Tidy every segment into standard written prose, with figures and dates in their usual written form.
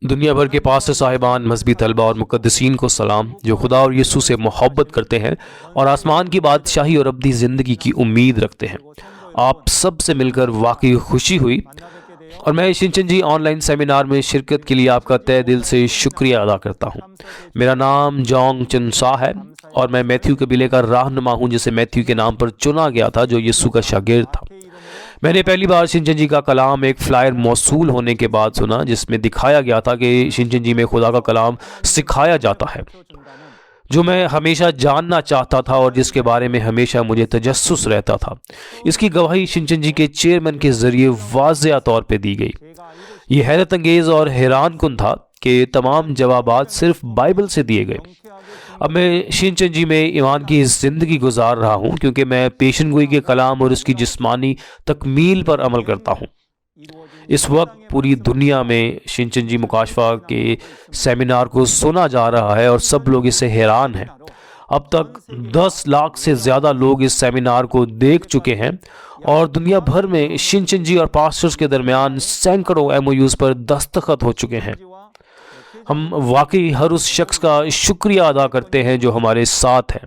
دنیا بھر کے پاس صاحبان، مذہبی طلباء اور مقدسین کو سلام، جو خدا اور یسوع سے محبت کرتے ہیں اور آسمان کی بادشاہی اور ابدی زندگی کی امید رکھتے ہیں۔ آپ سب سے مل کر واقعی خوشی ہوئی، اور میں شنچن جی آن لائن سیمینار میں شرکت کے لیے آپ کا تہ دل سے شکریہ ادا کرتا ہوں۔ میرا نام جونگ چن سا ہے اور میں میتھیو قبیلے کا رہنما ہوں، جسے میتھیو کے نام پر چنا گیا تھا، جو یسوع کا شاگرد تھا۔ میں نے پہلی بار شنچن جی کا کلام ایک فلائر موصول ہونے کے بعد سنا، جس میں دکھایا گیا تھا کہ شنچن جی میں خدا کا کلام سکھایا جاتا ہے، جو میں ہمیشہ جاننا چاہتا تھا اور جس کے بارے میں ہمیشہ مجھے تجسس رہتا تھا۔ اس کی گواہی شنچن جی کے چیئرمین کے ذریعے واضح طور پہ دی گئی۔ یہ حیرت انگیز اور حیران کن تھا کہ تمام جوابات صرف بائبل سے دیے گئے۔ اب میں شنچن جی میں ایمان کی زندگی گزار رہا ہوں، کیونکہ میں پیشن گوئی کے کلام اور اس کی جسمانی تکمیل پر عمل کرتا ہوں۔ اس وقت پوری دنیا میں شنچن جی مکاشفہ کے سیمینار کو سنا جا رہا ہے اور سب لوگ اس سے حیران ہیں۔ اب تک 10 لاکھ سے زیادہ لوگ اس سیمینار کو دیکھ چکے ہیں، اور دنیا بھر میں شنچن جی اور پاسٹرز کے درمیان سینکڑوں MOUs پر دستخط ہو چکے ہیں۔ ہم واقعی ہر اس شخص کا شکریہ ادا کرتے ہیں جو ہمارے ساتھ ہے۔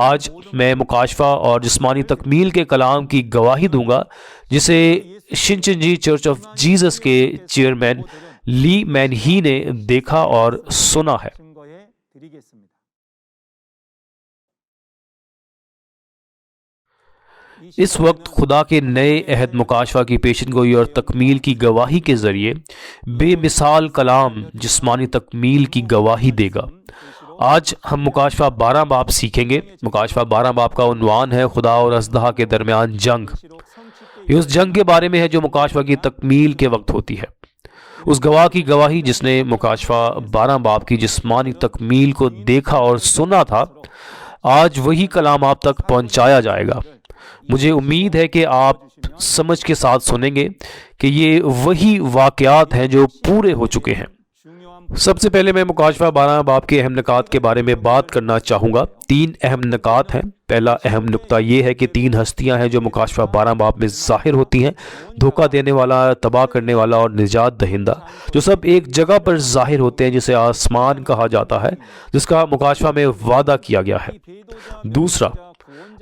آج میں مکاشفہ اور جسمانی تکمیل کے کلام کی گواہی دوں گا، جسے شنچن جی چرچ آف جیزس کے چیئرمین لی مین ہی نے دیکھا اور سنا ہے۔ اس وقت خدا کے نئے عہد مکاشفہ کی پیشن گوئی اور تکمیل کی گواہی کے ذریعے بے مثال کلام جسمانی تکمیل کی گواہی دے گا۔ آج ہم مکاشفہ 12 باب سیکھیں گے۔ مکاشفہ 12 باب کا عنوان ہے خدا اور اژدہا کے درمیان جنگ۔ یہ اس جنگ کے بارے میں ہے جو مکاشفہ کی تکمیل کے وقت ہوتی ہے۔ اس گواہ کی گواہی جس نے مکاشفہ 12 باب کی جسمانی تکمیل کو دیکھا اور سنا تھا، آج وہی کلام آپ تک پہنچایا جائے گا۔ مجھے امید ہے کہ آپ سمجھ کے ساتھ سنیں گے کہ یہ وہی واقعات ہیں جو پورے ہو چکے ہیں۔ سب سے پہلے میں مکاشفہ 12 باب کے اہم نکات کے بارے میں بات کرنا چاہوں گا۔ 3 اہم نکات ہیں۔ پہلا اہم نکتہ یہ ہے کہ 3 ہستیاں ہیں جو مکاشفہ 12 باب میں ظاہر ہوتی ہیں: دھوکہ دینے والا، تباہ کرنے والا اور نجات دہندہ، جو سب ایک جگہ پر ظاہر ہوتے ہیں جسے آسمان کہا جاتا ہے، جس کا مکاشفہ میں وعدہ کیا گیا ہے۔ دوسرا،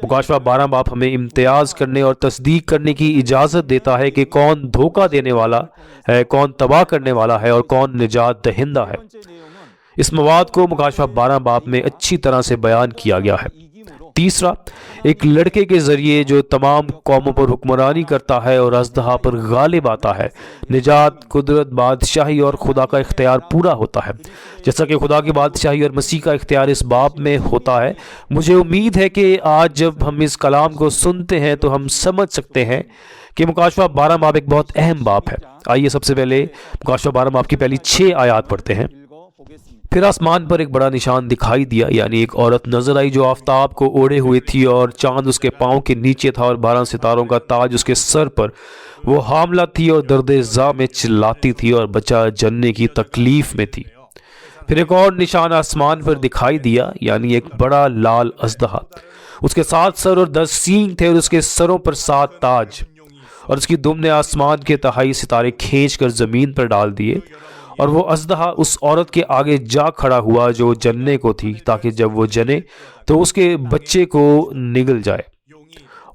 مکاشفہ 12 باب ہمیں امتیاز کرنے اور تصدیق کرنے کی اجازت دیتا ہے کہ کون دھوکہ دینے والا ہے، کون تباہ کرنے والا ہے اور کون نجات دہندہ ہے۔ اس مواد کو مکاشفہ 12 باب میں اچھی طرح سے بیان کیا گیا ہے۔ تیسرا، ایک لڑکے کے ذریعے جو تمام قوموں پر حکمرانی کرتا ہے اور اژدہا پر غالب آتا ہے، نجات، قدرت، بادشاہی اور خدا کا اختیار پورا ہوتا ہے، جیسا کہ خدا کی بادشاہی اور مسیح کا اختیار اس باب میں ہوتا ہے۔ مجھے امید ہے کہ آج جب ہم اس کلام کو سنتے ہیں تو ہم سمجھ سکتے ہیں کہ مکاشفہ 12 باب ایک بہت اہم باب ہے۔ آئیے سب سے پہلے مکاشفہ 12 باب کی پہلی 6 آیات پڑھتے ہیں۔ پھر آسمان پر ایک بڑا نشان دکھائی دیا، یعنی ایک عورت نظر آئی جو آفتاب کو اوڑھے ہوئے تھی اور چاند اس کے پاؤں کے نیچے تھا اور 12 ستاروں کا تاج اس کے سر پر۔ وہ حاملہ تھی اور درد زا میں چلاتی تھی اور بچہ جننے کی تکلیف میں تھی۔ پھر ایک اور نشان آسمان پر دکھائی دیا، یعنی ایک بڑا لال اژدہا، اس کے 7 سر اور 10 سینگ تھے، اور اس کے سروں پر 7 تاج، اور اس کی دم نے آسمان کے تہائی ستارے کھینچ کر زمین پر ڈال دیے۔ اور وہ اژدہا اس عورت کے آگے جا کھڑا ہوا جو جننے کو تھی، تاکہ جب وہ جنے تو اس کے بچے کو نگل جائے۔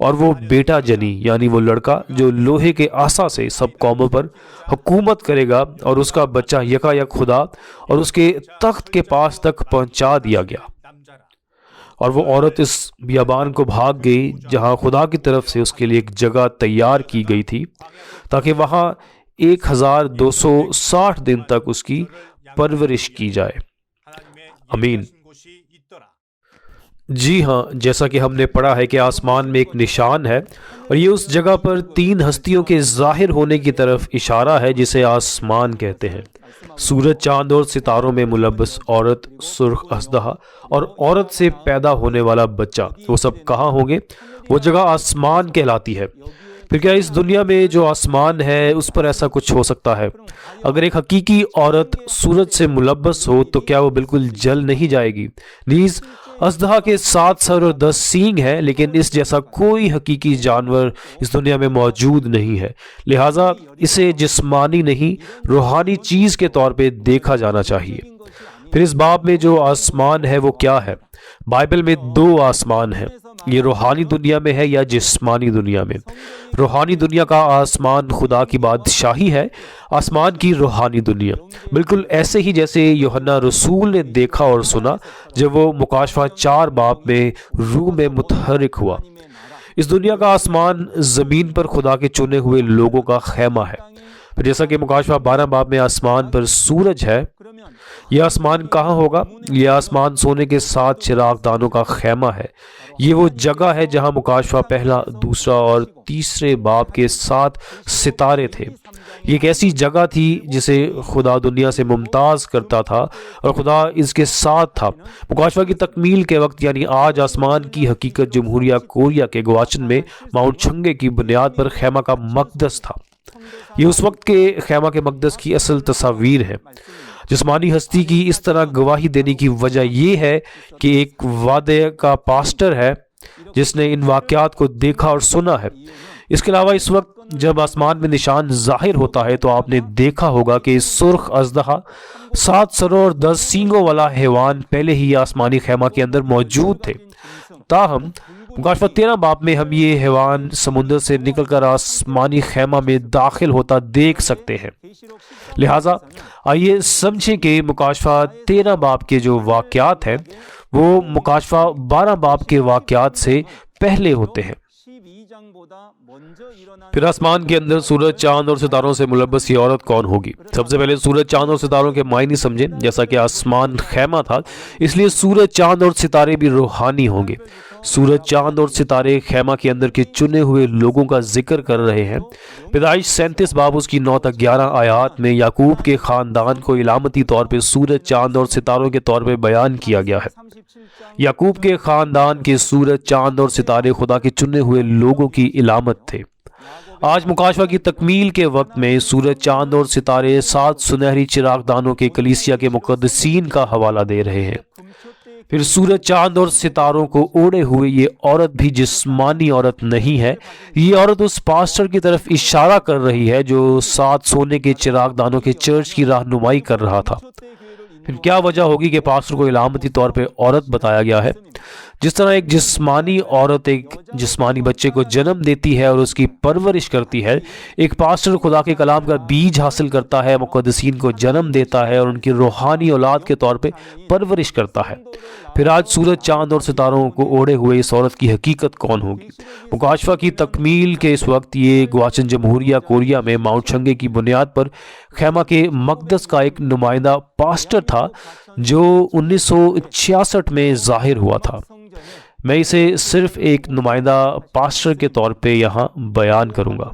اور وہ بیٹا جنی، یعنی وہ لڑکا جو لوہے کے عصا سے سب قوموں پر حکومت کرے گا، اور اس کا بچہ یکا یک خدا اور اس کے تخت کے پاس تک پہنچا دیا گیا۔ اور وہ عورت اس بیابان کو بھاگ گئی جہاں خدا کی طرف سے اس کے لیے ایک جگہ تیار کی گئی تھی، تاکہ وہاں 1260 دن تک اس کی پرورش کی جائے۔ امین۔ جی ہاں، جیسا کہ ہم نے پڑھا ہے کہ آسمان میں ایک نشان ہے، اور یہ اس جگہ پر 3 ہستیوں کے ظاہر ہونے کی طرف اشارہ ہے جسے آسمان کہتے ہیں۔ سورج، چاند اور ستاروں میں ملبس عورت، سرخ اژدہا اور عورت سے پیدا ہونے والا بچہ، وہ سب کہاں ہوں گے؟ وہ جگہ آسمان کہلاتی ہے۔ پھر کیا اس دنیا میں جو آسمان ہے اس پر ایسا کچھ ہو سکتا ہے؟ اگر ایک حقیقی عورت سورج سے ملبس ہو تو کیا وہ بالکل جل نہیں جائے گی؟ نیز اژدہا کے 7 سر اور 10 سینگ ہیں، لیکن اس جیسا کوئی حقیقی جانور اس دنیا میں موجود نہیں ہے، لہٰذا اسے جسمانی نہیں روحانی چیز کے طور پہ دیکھا جانا چاہیے۔ پھر اس باب میں جو آسمان ہے وہ کیا ہے؟ بائبل میں 2 آسمان ہیں، یہ روحانی دنیا میں ہے یا جسمانی دنیا میں؟ روحانی دنیا کا آسمان خدا کی بادشاہی ہے، آسمان کی روحانی دنیا بالکل ایسے ہی جیسے یوحنا رسول نے دیکھا اور سنا جب وہ مکاشفہ 4 باب میں روح میں متحرک ہوا۔ اس دنیا کا آسمان زمین پر خدا کے چنے ہوئے لوگوں کا خیمہ ہے۔ پھر جیسا کہ مکاشفہ 12 باب میں آسمان پر سورج ہے، یہ آسمان کہاں ہوگا؟ یہ آسمان سونے کے 7 چراغ دانوں کا خیمہ ہے۔ یہ وہ جگہ ہے جہاں مکاشفہ 1، 2 اور 3 باب کے 7 ستارے تھے۔ یہ ایک ایسی جگہ تھی جسے خدا دنیا سے ممتاز کرتا تھا اور خدا اس کے ساتھ تھا۔ مکاشفہ کی تکمیل کے وقت یعنی آج آسمان کی حقیقت جمہوریہ کوریا کے گواچن میں ماؤنٹ چھنگے کی بنیاد پر خیمہ کا مقدس تھا۔ یہ اس وقت کے خیمہ کے مقدس کی اصل تصاویر ہے۔ جسمانی ہستی کی اس طرح گواہی دینے کی وجہ یہ ہے کہ ایک وعدے کا پاسٹر ہے جس نے ان واقعات کو دیکھا اور سنا ہے۔ اس کے علاوہ اس وقت جب آسمان میں نشان ظاہر ہوتا ہے تو آپ نے دیکھا ہوگا کہ سرخ اژدہا 7 سروں اور 10 سینگوں والا حیوان پہلے ہی آسمانی خیمہ کے اندر موجود تھے۔ تاہم مکاشفہ 13 باب میں ہم یہ حیوان سمندر سے نکل کر آسمانی خیمہ میں داخل ہوتا دیکھ سکتے ہیں۔ لہٰذا آئیے سمجھیں کہ مکاشفہ 13 باب کے جو واقعات ہیں وہ مکاشفہ 12 باب کے واقعات سے پہلے ہوتے ہیں۔ پھر آسمان کے اندر سورج، چاند اور ستاروں سے ملبس یہ عورت کون ہوگی؟ سب سے پہلے سورج، چاند اور ستاروں کے معنی سمجھیں۔ جیسا کہ آسمان خیمہ تھا اس لیے سورج، چاند اور ستارے بھی روحانی ہوں گے۔ سورج، چاند اور ستارے خیمہ کے اندر کے چنے ہوئے لوگوں کا ذکر کر رہے ہیں۔ پیدائش 37 باب اس کی 9 تک 11 آیات میں یعقوب کے خاندان کو علامتی طور پہ سورج، چاند اور ستاروں کے طور پہ بیان کیا گیا ہے۔ یعقوب کے خاندان کے سورج، چاند اور ستارے خدا کے چنے ہوئے لوگوں کی علامت تھے۔ آج مکاشفہ کی تکمیل کے وقت میں سورج، چاند اور ستارے 7 سنہری چراغ دانوں کے کلیسیا کے مقدسین کا حوالہ دے رہے ہیں۔ پھر سورج، چاند اور ستاروں کو اوڑے ہوئے یہ عورت بھی جسمانی عورت نہیں ہے، یہ عورت اس پاسٹر کی طرف اشارہ کر رہی ہے جو 7 سونے کے چراغ دانوں کے چرچ کی رہنمائی کر رہا تھا۔ پھر کیا وجہ ہوگی کہ پاسٹر کو علامتی طور پہ عورت بتایا گیا ہے؟ جس طرح ایک جسمانی عورت ایک جسمانی بچے کو جنم دیتی ہے اور اس کی پرورش کرتی ہے، ایک پاسٹر خدا کے کلام کا بیج حاصل کرتا ہے، مقدسین کو جنم دیتا ہے اور ان کی روحانی اولاد کے طور پہ پرورش کرتا ہے۔ پھر آج سورج، چاند اور ستاروں کو اوڑے ہوئے اس عورت کی حقیقت کون ہوگی؟ مکاشفہ کی تکمیل کے اس وقت یہ گواچن جمہوریہ کوریا میں ماؤنٹ چھنگے کی بنیاد پر خیمہ کے مقدس کا ایک نمائندہ پاسٹر تھا جو 1966 میں ظاہر ہوا تھا۔ میں اسے صرف ایک نمائندہ پاسٹر کے طور پہ یہاں بیان کروں گا۔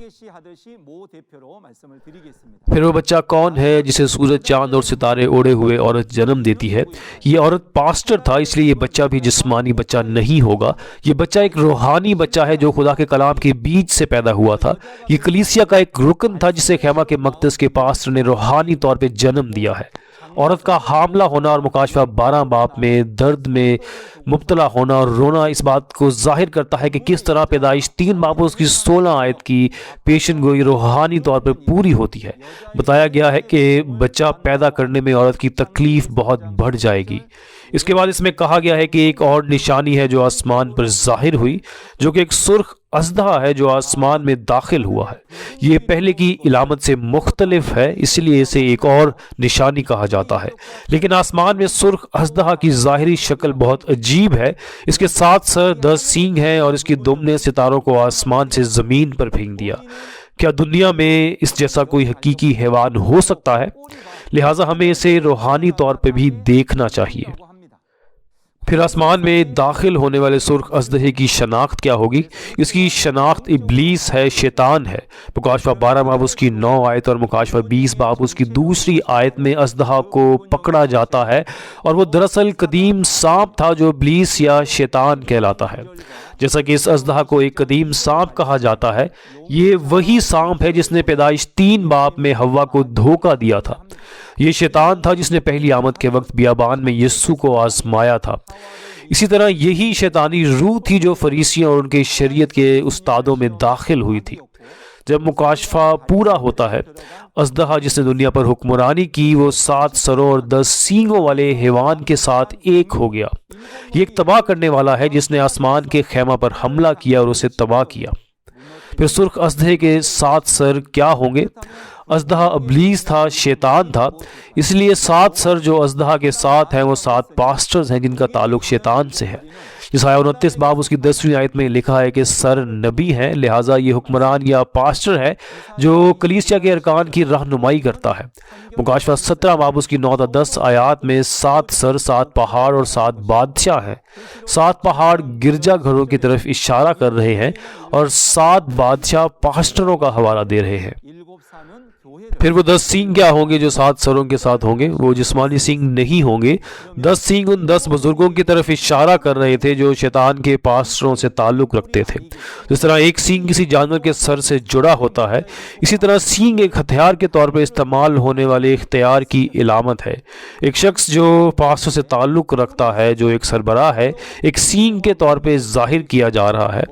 پھر وہ بچہ کون ہے جسے سورج، چاند اور ستارے اوڑے ہوئے عورت جنم دیتی ہے؟ یہ عورت پاسٹر تھا، اس لیے یہ بچہ بھی جسمانی بچہ نہیں ہوگا۔ یہ بچہ ایک روحانی بچہ ہے جو خدا کے کلام کے بیج سے پیدا ہوا تھا۔ یہ کلیسیا کا ایک رکن تھا جسے خیمہ کے مقدس کے پاسٹر نے روحانی طور پہ جنم دیا ہے۔ عورت کا حاملہ ہونا اور مکاشفہ 12 باب میں درد میں مبتلا ہونا اور رونا اس بات کو ظاہر کرتا ہے کہ کس طرح پیدائش 3 باب اس کی 16 آیت کی پیشن گوئی روحانی طور پر پوری ہوتی ہے۔ بتایا گیا ہے کہ بچہ پیدا کرنے میں عورت کی تکلیف بہت بڑھ جائے گی۔ اس کے بعد اس میں کہا گیا ہے کہ ایک اور نشانی ہے جو آسمان پر ظاہر ہوئی، جو کہ ایک سرخ اژدہا ہے جو آسمان میں داخل ہوا ہے۔ یہ پہلے کی علامت سے مختلف ہے، اس لیے اسے ایک اور نشانی کہا جاتا ہے۔ لیکن آسمان میں سرخ اژدہا کی ظاہری شکل بہت عجیب ہے۔ اس کے 7 سر، 10 سینگ ہیں اور اس کی دم نے ستاروں کو آسمان سے زمین پر پھینک دیا۔ کیا دنیا میں اس جیسا کوئی حقیقی حیوان ہو سکتا ہے؟ لہٰذا ہمیں اسے روحانی طور پہ بھی دیکھنا چاہیے۔ پھر آسمان میں داخل ہونے والے سرخ اژدہے کی شناخت کیا ہوگی؟ اس کی شناخت ابلیس ہے، شیطان ہے۔ مکاشفہ 12 باب اس کی 9 آیت اور مکاشفہ 20 باب اس کی 2 آیت میں اژدہا کو پکڑا جاتا ہے اور وہ دراصل قدیم سانپ تھا جو ابلیس یا شیطان کہلاتا ہے۔ جیسا کہ اس اژدہا کو ایک قدیم سانپ کہا جاتا ہے، یہ وہی سانپ ہے جس نے پیدائش 3 باب میں حوا کو دھوکہ دیا تھا۔ یہ شیطان تھا جس نے پہلی آمد کے وقت بیابان میں یسوع کو آزمایا تھا۔ اسی طرح یہی شیطانی روح تھی جو فریسیوں اور ان کے شریعت کے استادوں میں داخل ہوئی تھی۔ جب مکاشفہ پورا ہوتا ہے، اژدہا جس نے دنیا پر حکمرانی کی وہ 7 سروں اور 10 سینگوں والے حیوان کے ساتھ ایک ہو گیا۔ یہ ایک تباہ کرنے والا ہے جس نے آسمان کے خیمہ پر حملہ کیا اور اسے تباہ کیا۔ پھر سرخ اژدہے کے 7 سر کیا ہوں گے؟ اژدہا ابلیس تھا، شیطان تھا، اس لیے 7 سر جو اژدہا کے ساتھ ہیں وہ 7 پاسٹرز ہیں جن کا تعلق شیطان سے ہے۔ یسایہ 29 باب اس کی 10ویں آیت میں لکھا ہے کہ سر نبی ہیں، لہٰذا یہ حکمران یا پاسٹر ہے جو کلیسیا کے ارکان کی رہنمائی کرتا ہے۔ مکاشفہ 17 باب اس کی 9 تا 10 آیات میں 7 سر، 7 پہاڑ اور 7 بادشاہ ہیں۔ 7 پہاڑ گرجا گھروں کی طرف اشارہ کر رہے ہیں اور 7 بادشاہ پاسٹروں کا حوالہ دے رہے ہیں۔ پھر وہ 10 سینگ کیا ہوں گے جو 7 سروں کے ساتھ ہوں گے؟ وہ جسمانی سینگ نہیں ہوں گے۔ 10 سینگ ان 10 بزرگوں کی طرف اشارہ کر رہے تھے جو شیطان کے پاسٹروں سے تعلق رکھتے تھے۔ جس طرح ایک سینگ کسی جانور کے سر سے جڑا ہوتا ہے، اسی طرح سینگ ایک ہتھیار کے طور پر استعمال ہونے والے اختیار کی علامت ہے۔ ایک شخص جو پاسٹر سے تعلق رکھتا ہے، جو ایک سربراہ ہے، ایک سینگ کے طور پہ ظاہر کیا جا رہا ہے۔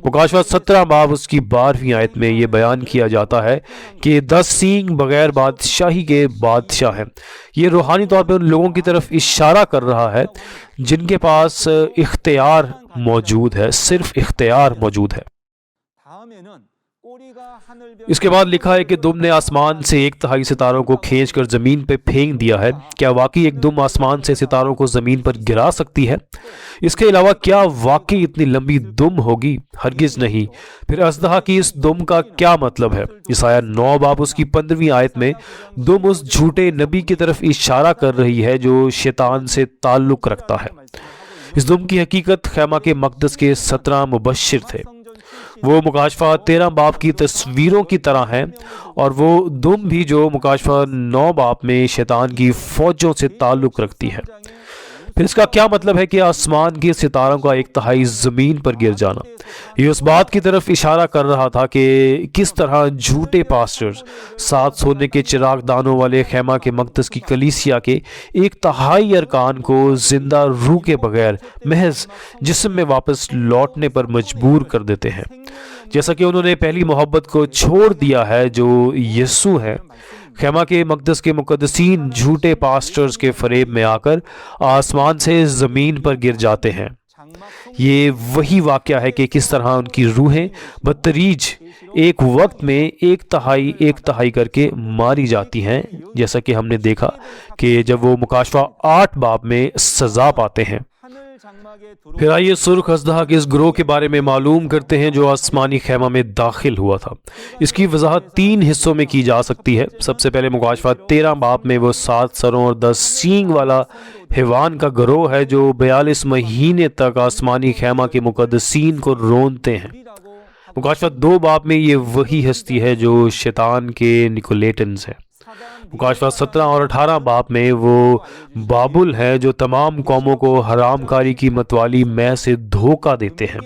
مکاشفہ 17 باب اس کی 12ویں آیت میں یہ بیان کیا جاتا ہے کہ 10 سینگ بغیر بادشاہی کے بادشاہ ہیں۔ یہ روحانی طور پہ ان لوگوں کی طرف اشارہ کر رہا ہے جن کے پاس اختیار موجود ہے، صرف اختیار موجود ہے۔ اس کے بعد لکھا ہے کہ دم نے آسمان سے 1/3 ستاروں کو کھینچ کر زمین پہ پھینک دیا ہے۔ کیا واقعی ایک دم آسمان سے ستاروں کو زمین پر گرا سکتی ہے؟ اس کے علاوہ کیا واقعی اتنی لمبی دم ہوگی؟ ہرگز نہیں۔ پھر اژدہا کی اس دم کا کیا مطلب ہے؟ یسایہ 9 باب اس کی 15ویں آیت میں دم اس جھوٹے نبی کی طرف اشارہ کر رہی ہے جو شیطان سے تعلق رکھتا ہے۔ اس دم کی حقیقت خیمہ کے مقدس کے 17 مبشر تھے۔ وہ مکاشفہ 13 باب کی تصویروں کی طرح ہیں، اور وہ دم بھی جو مکاشفہ 9 باب میں شیطان کی فوجوں سے تعلق رکھتی ہے۔ پھر اس کا کیا مطلب ہے کہ آسمان کے ستاروں کا 1/3 زمین پر گر جانا؟ یہ اس بات کی طرف اشارہ کر رہا تھا کہ کس طرح جھوٹے پاسٹرز 7 سونے کے چراغ دانوں والے خیمہ کے مقدس کی کلیسیا کے 1/3 ارکان کو زندہ روح کے بغیر محض جسم میں واپس لوٹنے پر مجبور کر دیتے ہیں، جیسا کہ انہوں نے پہلی محبت کو چھوڑ دیا ہے جو یسوع ہے۔ خیمہ کے مقدس کے مقدسین جھوٹے پاسٹرز کے فریب میں آ کر آسمان سے زمین پر گر جاتے ہیں۔ یہ وہی واقعہ ہے کہ کس طرح ان کی روحیں بتدریج ایک وقت میں 1/3 کر کے ماری جاتی ہیں، جیسا کہ ہم نے دیکھا کہ جب وہ مکاشفہ 8 باب میں سزا پاتے ہیں۔ پھر آئیے سرخ اژدہا کے اس گروہ کے بارے میں معلوم کرتے ہیں جو آسمانی خیمہ میں داخل ہوا تھا۔ اس کی وضاحت 3 حصوں میں کی جا سکتی ہے۔ سب سے پہلے مکاشفہ 13 باب میں وہ 7 سروں اور 10 سینگ والا حیوان کا گروہ ہے جو 42 مہینے تک آسمانی خیمہ کے مقدسین کو رونتے ہیں۔ مکاشفہ 2 باب میں یہ وہی ہستی ہے جو شیطان کے نیکولیٹنز ہے۔ مکاشفہ 17 اور 18 باب میں وہ بابل ہے جو تمام قوموں کو حرام کاری کی متوالی میں سے دھوکہ دیتے ہیں۔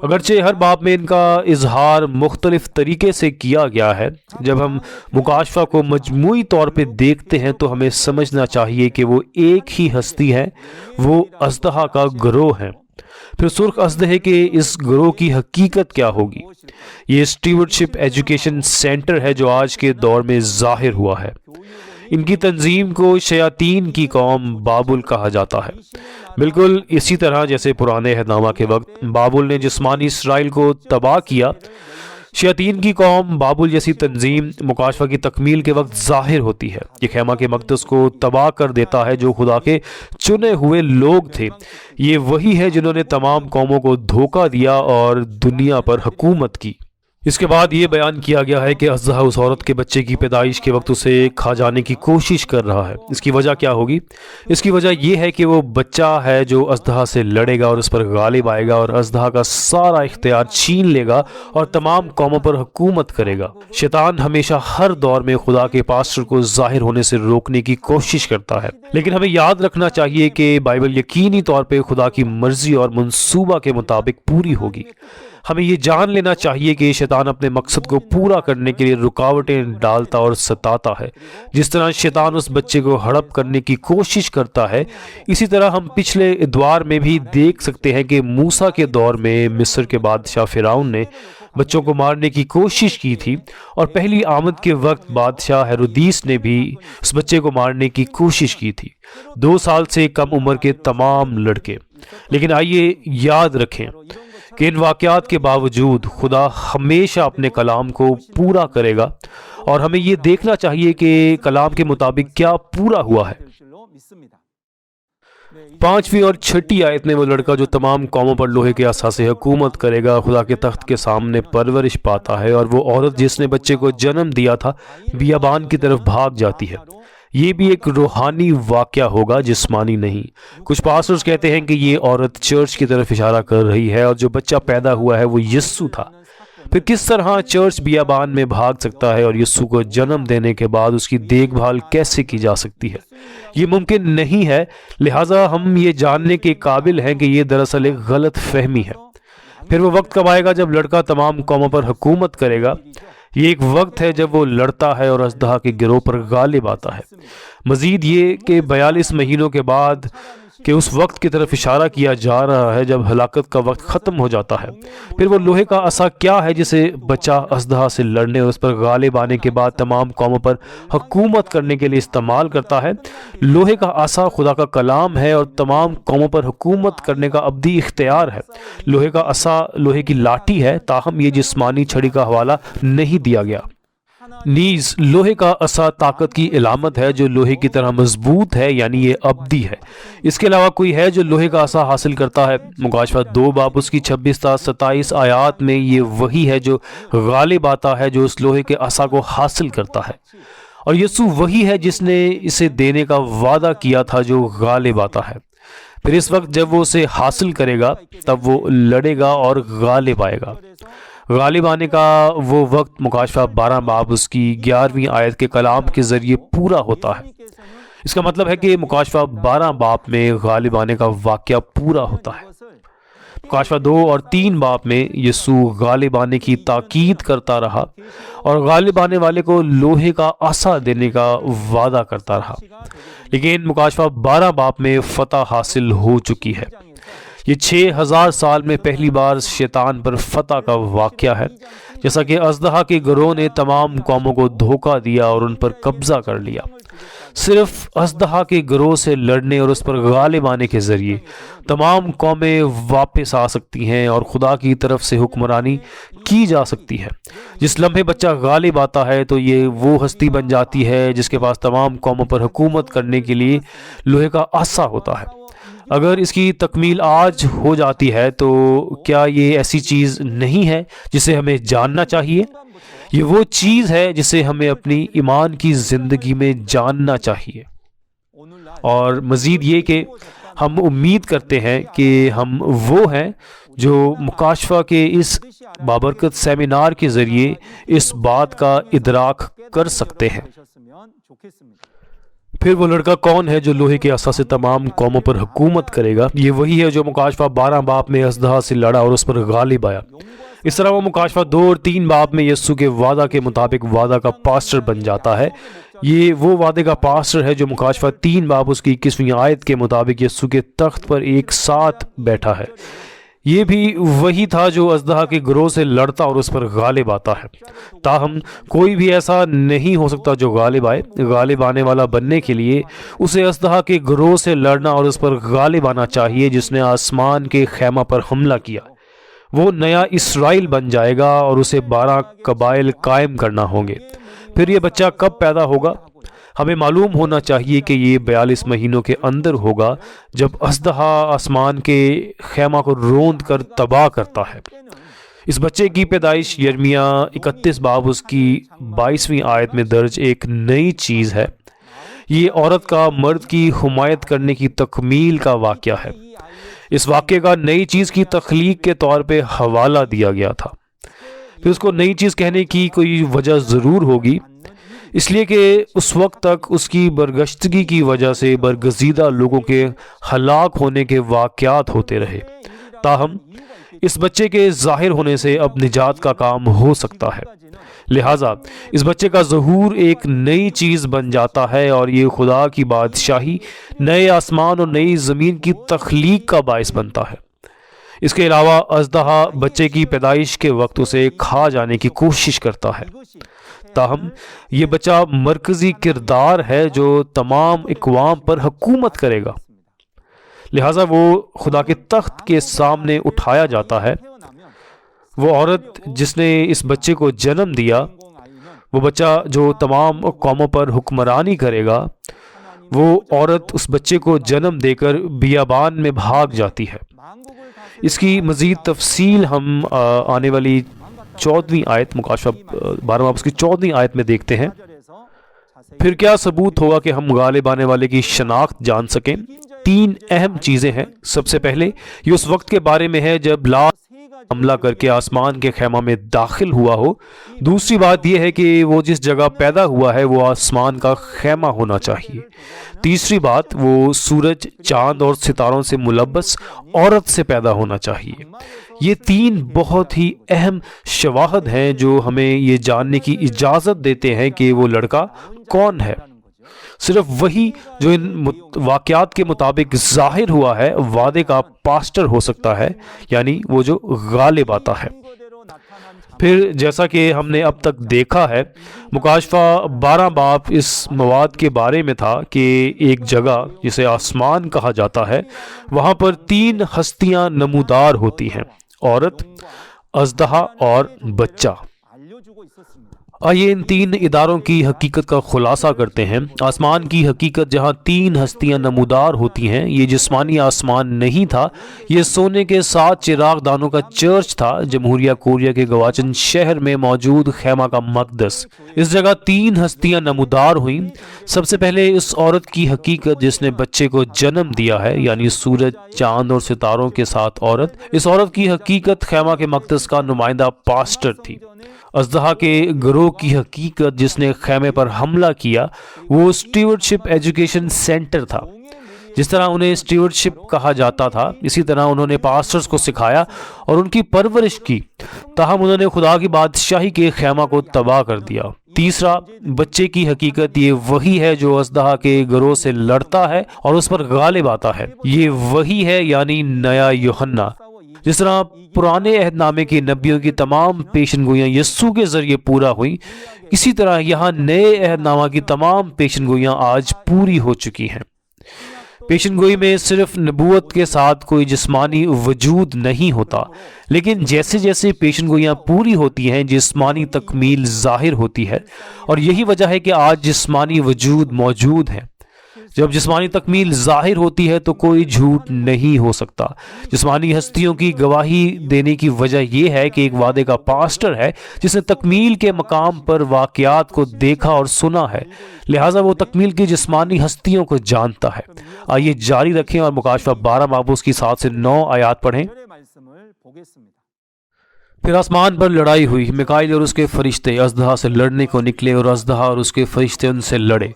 اگرچہ ہر باب میں ان کا اظہار مختلف طریقے سے کیا گیا ہے، جب ہم مکاشفہ کو مجموعی طور پہ دیکھتے ہیں تو ہمیں سمجھنا چاہیے کہ وہ ایک ہی ہستی ہے، وہ اژدہا کا گروہ ہے۔ پھر سرخ اژدہے کے اس گروہ کی حقیقت کیا ہوگی؟ یہ اسٹیورڈشپ ایجوکیشن سینٹر ہے جو آج کے دور میں ظاہر ہوا ہے۔ ان کی تنظیم کو شیاطین کی قوم بابل کہا جاتا ہے، بالکل اسی طرح جیسے پرانے عہد نامہ کے وقت بابل نے جسمانی اسرائیل کو تباہ کیا۔ شیاطین کی قوم بابل جیسی تنظیم مکاشفہ کی تکمیل کے وقت ظاہر ہوتی ہے۔ یہ خیمہ کے مقدس کو تباہ کر دیتا ہے جو خدا کے چنے ہوئے لوگ تھے۔ یہ وہی ہے جنہوں نے تمام قوموں کو دھوکہ دیا اور دنیا پر حکومت کی۔ اس کے بعد یہ بیان کیا گیا ہے کہ اژدہا اس عورت کے بچے کی پیدائش کے وقت اسے کھا جانے کی کوشش کر رہا ہے۔ اس کی وجہ کیا ہوگی؟ اس کی وجہ یہ ہے کہ وہ بچہ ہے جو اژدہا سے لڑے گا اور اس پر غالب آئے گا اور اژدہا کا سارا اختیار چھین لے گا اور تمام قوموں پر حکومت کرے گا۔ شیطان ہمیشہ ہر دور میں خدا کے پاسٹر کو ظاہر ہونے سے روکنے کی کوشش کرتا ہے، لیکن ہمیں یاد رکھنا چاہیے کہ بائبل یقینی طور پہ خدا کی مرضی اور منصوبہ کے مطابق پوری ہوگی۔ ہمیں یہ جان لینا چاہیے کہ شیطان اپنے مقصد کو پورا کرنے کے لیے رکاوٹیں ڈالتا اور ستاتا ہے۔ جس طرح شیطان اس بچے کو ہڑپ کرنے کی کوشش کرتا ہے، اسی طرح ہم پچھلے ادوار میں بھی دیکھ سکتے ہیں کہ موسیٰ کے دور میں مصر کے بادشاہ فرعون نے بچوں کو مارنے کی کوشش کی تھی، اور پہلی آمد کے وقت بادشاہ ہیرودیس نے بھی اس بچے کو مارنے کی کوشش کی تھی، 2 سال سے کم عمر کے تمام لڑکے۔ لیکن آئیے یاد رکھیں کہ ان واقعات کے باوجود خدا ہمیشہ اپنے کلام کو پورا کرے گا، اور ہمیں یہ دیکھنا چاہیے کہ کلام کے مطابق کیا پورا ہوا ہے۔ 5ویں اور 6ٹھی آیت میں وہ لڑکا جو تمام قوموں پر لوہے کے عصا سے حکومت کرے گا خدا کے تخت کے سامنے پرورش پاتا ہے، اور وہ عورت جس نے بچے کو جنم دیا تھا بیابان کی طرف بھاگ جاتی ہے۔ یہ بھی ایک روحانی واقعہ ہوگا، جسمانی نہیں۔ کچھ پاسٹرز کہتے ہیں کہ یہ عورت چرچ کی طرف اشارہ کر رہی ہے، اور جو بچہ پیدا ہوا ہے وہ یسوع تھا۔ پھر کس طرح چرچ بیابان میں بھاگ سکتا ہے اور یسوع کو جنم دینے کے بعد اس کی دیکھ بھال کیسے کی جا سکتی ہے؟ یہ ممکن نہیں ہے، لہٰذا ہم یہ جاننے کے قابل ہیں کہ یہ دراصل ایک غلط فہمی ہے۔ پھر وہ وقت کب آئے گا جب لڑکا تمام قوموں پر حکومت کرے گا؟ یہ ایک وقت ہے جب وہ لڑتا ہے اور اژدہا کے گروہ پر غالب آتا ہے۔ مزید یہ کہ 42 مہینوں کے بعد کہ اس وقت کی طرف اشارہ کیا جا رہا ہے جب ہلاکت کا وقت ختم ہو جاتا ہے۔ پھر وہ لوہے کا عصا کیا ہے جسے بچہ اژدہا سے لڑنے اور اس پر غالب آنے کے بعد تمام قوموں پر حکومت کرنے کے لیے استعمال کرتا ہے؟ لوہے کا عصا خدا کا کلام ہے اور تمام قوموں پر حکومت کرنے کا ابدی اختیار ہے۔ لوہے کا عصا لوہے کی لاٹھی ہے، تاہم یہ جسمانی چھڑی کا حوالہ نہیں دیا گیا۔ نیز لوہے کا عصا طاقت کی علامت ہے جو لوہے کی طرح مضبوط ہے، یعنی یہ ابدی ہے۔ اس کے علاوہ کوئی ہے جو لوہے کا عصا حاصل کرتا ہے؟ مکاشفہ 2 باب اس کی 26 تا 27 آیات میں یہ وہی ہے جو غالب آتا ہے، جو اس لوہے کے عصا کو حاصل کرتا ہے، اور یسوع وہی ہے جس نے اسے دینے کا وعدہ کیا تھا جو غالب آتا ہے۔ پھر اس وقت جب وہ اسے حاصل کرے گا تب وہ لڑے گا اور غالب آئے گا۔ غالب آنے کا وہ وقت مکاشفہ 12 باب اس کی 11ویں آیت کے کلام کے ذریعے پورا ہوتا ہے۔ اس کا مطلب ہے کہ مکاشفہ 12 باب میں غالب آنے کا واقعہ پورا ہوتا ہے۔ مکاشفہ 2 اور 3 باب میں یسوع غالب آنے کی تاکید کرتا رہا اور غالب آنے والے کو لوہے کا عصا دینے کا وعدہ کرتا رہا، لیکن مکاشفہ 12 باب میں فتح حاصل ہو چکی ہے۔ یہ 6000 سال میں پہلی بار شیطان پر فتح کا واقعہ ہے، جیسا کہ اژدہا کے گروہ نے تمام قوموں کو دھوکہ دیا اور ان پر قبضہ کر لیا۔ صرف اژدہا کے گروہ سے لڑنے اور اس پر غالب آنے کے ذریعے تمام قومیں واپس آ سکتی ہیں اور خدا کی طرف سے حکمرانی کی جا سکتی ہے۔ جس لمحے بچہ غالب آتا ہے تو یہ وہ ہستی بن جاتی ہے جس کے پاس تمام قوموں پر حکومت کرنے کے لیے لوہے کا عصا ہوتا ہے۔ اگر اس کی تکمیل آج ہو جاتی ہے تو کیا یہ ایسی چیز نہیں ہے جسے ہمیں جاننا چاہیے؟ یہ وہ چیز ہے جسے ہمیں اپنی ایمان کی زندگی میں جاننا چاہیے، اور مزید یہ کہ ہم امید کرتے ہیں کہ ہم وہ ہیں جو مکاشفہ کے اس بابرکت سیمینار کے ذریعے اس بات کا ادراک کر سکتے ہیں۔ پھر وہ لڑکا کون ہے جو لوہے کے عصا سے تمام قوموں پر حکومت کرے گا؟ یہ وہی ہے جو مکاشفہ 12 باب میں اژدہا سے لڑا اور اس پر غالب آیا۔ اس طرح وہ مکاشفہ 2 اور 3 باب میں یسوع کے وعدہ کے مطابق وعدہ کا پاسٹر بن جاتا ہے۔ یہ وہ وعدے کا پاسٹر ہے جو مکاشفہ 3 باب اس کی 21ویں آیت کے مطابق یسوع کے تخت پر ایک ساتھ بیٹھا ہے۔ یہ بھی وہی تھا جو اژدہا کے گروہ سے لڑتا اور اس پر غالب آتا ہے۔ تاہم کوئی بھی ایسا نہیں ہو سکتا جو غالب آئے۔ غالب آنے والا بننے کے لیے اسے اژدہا کے گروہ سے لڑنا اور اس پر غالب آنا چاہیے جس نے آسمان کے خیمہ پر حملہ کیا۔ وہ نیا اسرائیل بن جائے گا اور اسے 12 قبائل قائم کرنا ہوں گے۔ پھر یہ بچہ کب پیدا ہوگا؟ ہمیں معلوم ہونا چاہیے کہ یہ 42 مہینوں کے اندر ہوگا جب اژدہا آسمان کے خیمہ کو روند کر تباہ کرتا ہے۔ اس بچے کی پیدائش یرمیہ 31 باب اس کی 22ویں آیت میں درج ایک نئی چیز ہے۔ یہ عورت کا مرد کی حمایت کرنے کی تکمیل کا واقعہ ہے۔ اس واقعے کا نئی چیز کی تخلیق کے طور پہ حوالہ دیا گیا تھا۔ پھر اس کو نئی چیز کہنے کی کوئی وجہ ضرور ہوگی، اس لیے کہ اس وقت تک اس کی برگشتگی کی وجہ سے برگزیدہ لوگوں کے ہلاک ہونے کے واقعات ہوتے رہے۔ تاہم اس بچے کے ظاہر ہونے سے اب نجات کا کام ہو سکتا ہے۔ لہٰذا اس بچے کا ظہور ایک نئی چیز بن جاتا ہے اور یہ خدا کی بادشاہی، نئے آسمان اور نئی زمین کی تخلیق کا باعث بنتا ہے۔ اس کے علاوہ اژدہا بچے کی پیدائش کے وقت اسے کھا جانے کی کوشش کرتا ہے، تاہم یہ بچہ مرکزی کردار ہے جو تمام اقوام پر حکومت کرے گا، لہٰذا وہ خدا کے تخت کے سامنے اٹھایا جاتا ہے۔ وہ عورت جس نے اس بچے کو جنم دیا، وہ بچہ جو تمام قوموں پر حکمرانی کرے گا، وہ عورت اس بچے کو جنم دے کر بیابان میں بھاگ جاتی ہے۔ اس کی مزید تفصیل ہم آنے والی 14ویں آیت، مکاشفہ 12 باب کی 14ویں آیت میں دیکھتے ہیں۔ پھر کیا ثبوت ہوگا کہ ہم غالب آنے والے کی شناخت جان سکیں؟ 3 اہم چیزیں ہیں۔ سب سے پہلے یہ اس وقت کے بارے میں ہے جب لا حملہ کر کے آسمان کے خیمہ میں داخل ہوا ہو۔ دوسری بات یہ ہے کہ وہ جس جگہ پیدا ہوا ہے وہ آسمان کا خیمہ ہونا چاہیے۔ تیسری بات، وہ سورج، چاند اور ستاروں سے ملبس عورت سے پیدا ہونا چاہیے۔ یہ 3 بہت ہی اہم شواہد ہیں جو ہمیں یہ جاننے کی اجازت دیتے ہیں کہ وہ لڑکا کون ہے۔ صرف وہی جو ان واقعات کے مطابق ظاہر ہوا ہے وعدے کا پاسٹر ہو سکتا ہے، یعنی وہ جو غالب آتا ہے۔ پھر جیسا کہ ہم نے اب تک دیکھا ہے، مکاشفہ 12 باب اس مواد کے بارے میں تھا کہ ایک جگہ جسے آسمان کہا جاتا ہے، وہاں پر 3 ہستیاں نمودار ہوتی ہیں، عورت، اژدہا اور بچہ۔ آئیے ان 3 اداروں کی حقیقت کا خلاصہ کرتے ہیں۔ آسمان کی حقیقت جہاں 3 ہستیاں نمودار ہوتی ہیں، یہ جسمانی آسمان نہیں تھا، یہ سونے کے 7 چراغ دانوں کا چرچ تھا، جمہوریہ کوریا کے گواچن شہر میں موجود خیمہ کا مقدس۔ اس جگہ 3 ہستیاں نمودار ہوئیں۔ سب سے پہلے اس عورت کی حقیقت جس نے بچے کو جنم دیا ہے، یعنی سورج، چاند اور ستاروں کے ساتھ عورت۔ اس عورت کی حقیقت خیمہ کے مقدس کا نمائندہ پاسٹر تھی۔ اژدہا کے گروہ کی حقیقت جس نے خیمے پر حملہ کیا، وہ اسٹیورڈشپ ایجوکیشن سینٹر تھا۔ جس طرح انہیں اسٹیورڈشپ کہا جاتا تھا، اسی طرح انہوں نے پاسٹرز کو سکھایا اور ان کی پرورش کی، تاہم انہوں نے خدا کی بادشاہی کے خیمہ کو تباہ کر دیا۔ تیسرا، بچے کی حقیقت یہ وہی ہے جو اژدہا کے گروہ سے لڑتا ہے اور اس پر غالب آتا ہے۔ یہ وہی ہے، یعنی نیا یوحنا۔ جس طرح پرانے عہد نامے کی نبیوں کی تمام پیشن گوئیاں یسوع کے ذریعے پورا ہوئیں، اسی طرح یہاں نئے عہد نامہ کی تمام پیشن گوئیاں آج پوری ہو چکی ہیں۔ پیشن گوئی میں صرف نبوت کے ساتھ کوئی جسمانی وجود نہیں ہوتا، لیکن جیسے جیسے پیشن گوئیاں پوری ہوتی ہیں جسمانی تکمیل ظاہر ہوتی ہے، اور یہی وجہ ہے کہ آج جسمانی وجود موجود ہے۔ جب جسمانی تکمیل ظاہر ہوتی ہے تو کوئی جھوٹ نہیں ہو سکتا۔ جسمانی ہستیوں کی گواہی دینے کی وجہ یہ ہے کہ ایک وعدے کا پاسٹر ہے جس نے تکمیل کے مقام پر واقعات کو دیکھا اور سنا ہے، لہٰذا وہ تکمیل کی جسمانی ہستیوں کو جانتا ہے۔ آئیے جاری رکھیں اور مکاشفہ 12 باب کی 7 سے 9 آیات پڑھیں۔ پھر آسمان پر لڑائی ہوئی، میکائیل اور اس کے فرشتے اژدہا سے لڑنے کو نکلے، اور اژدہا اور اس کے فرشتے ان سے لڑے،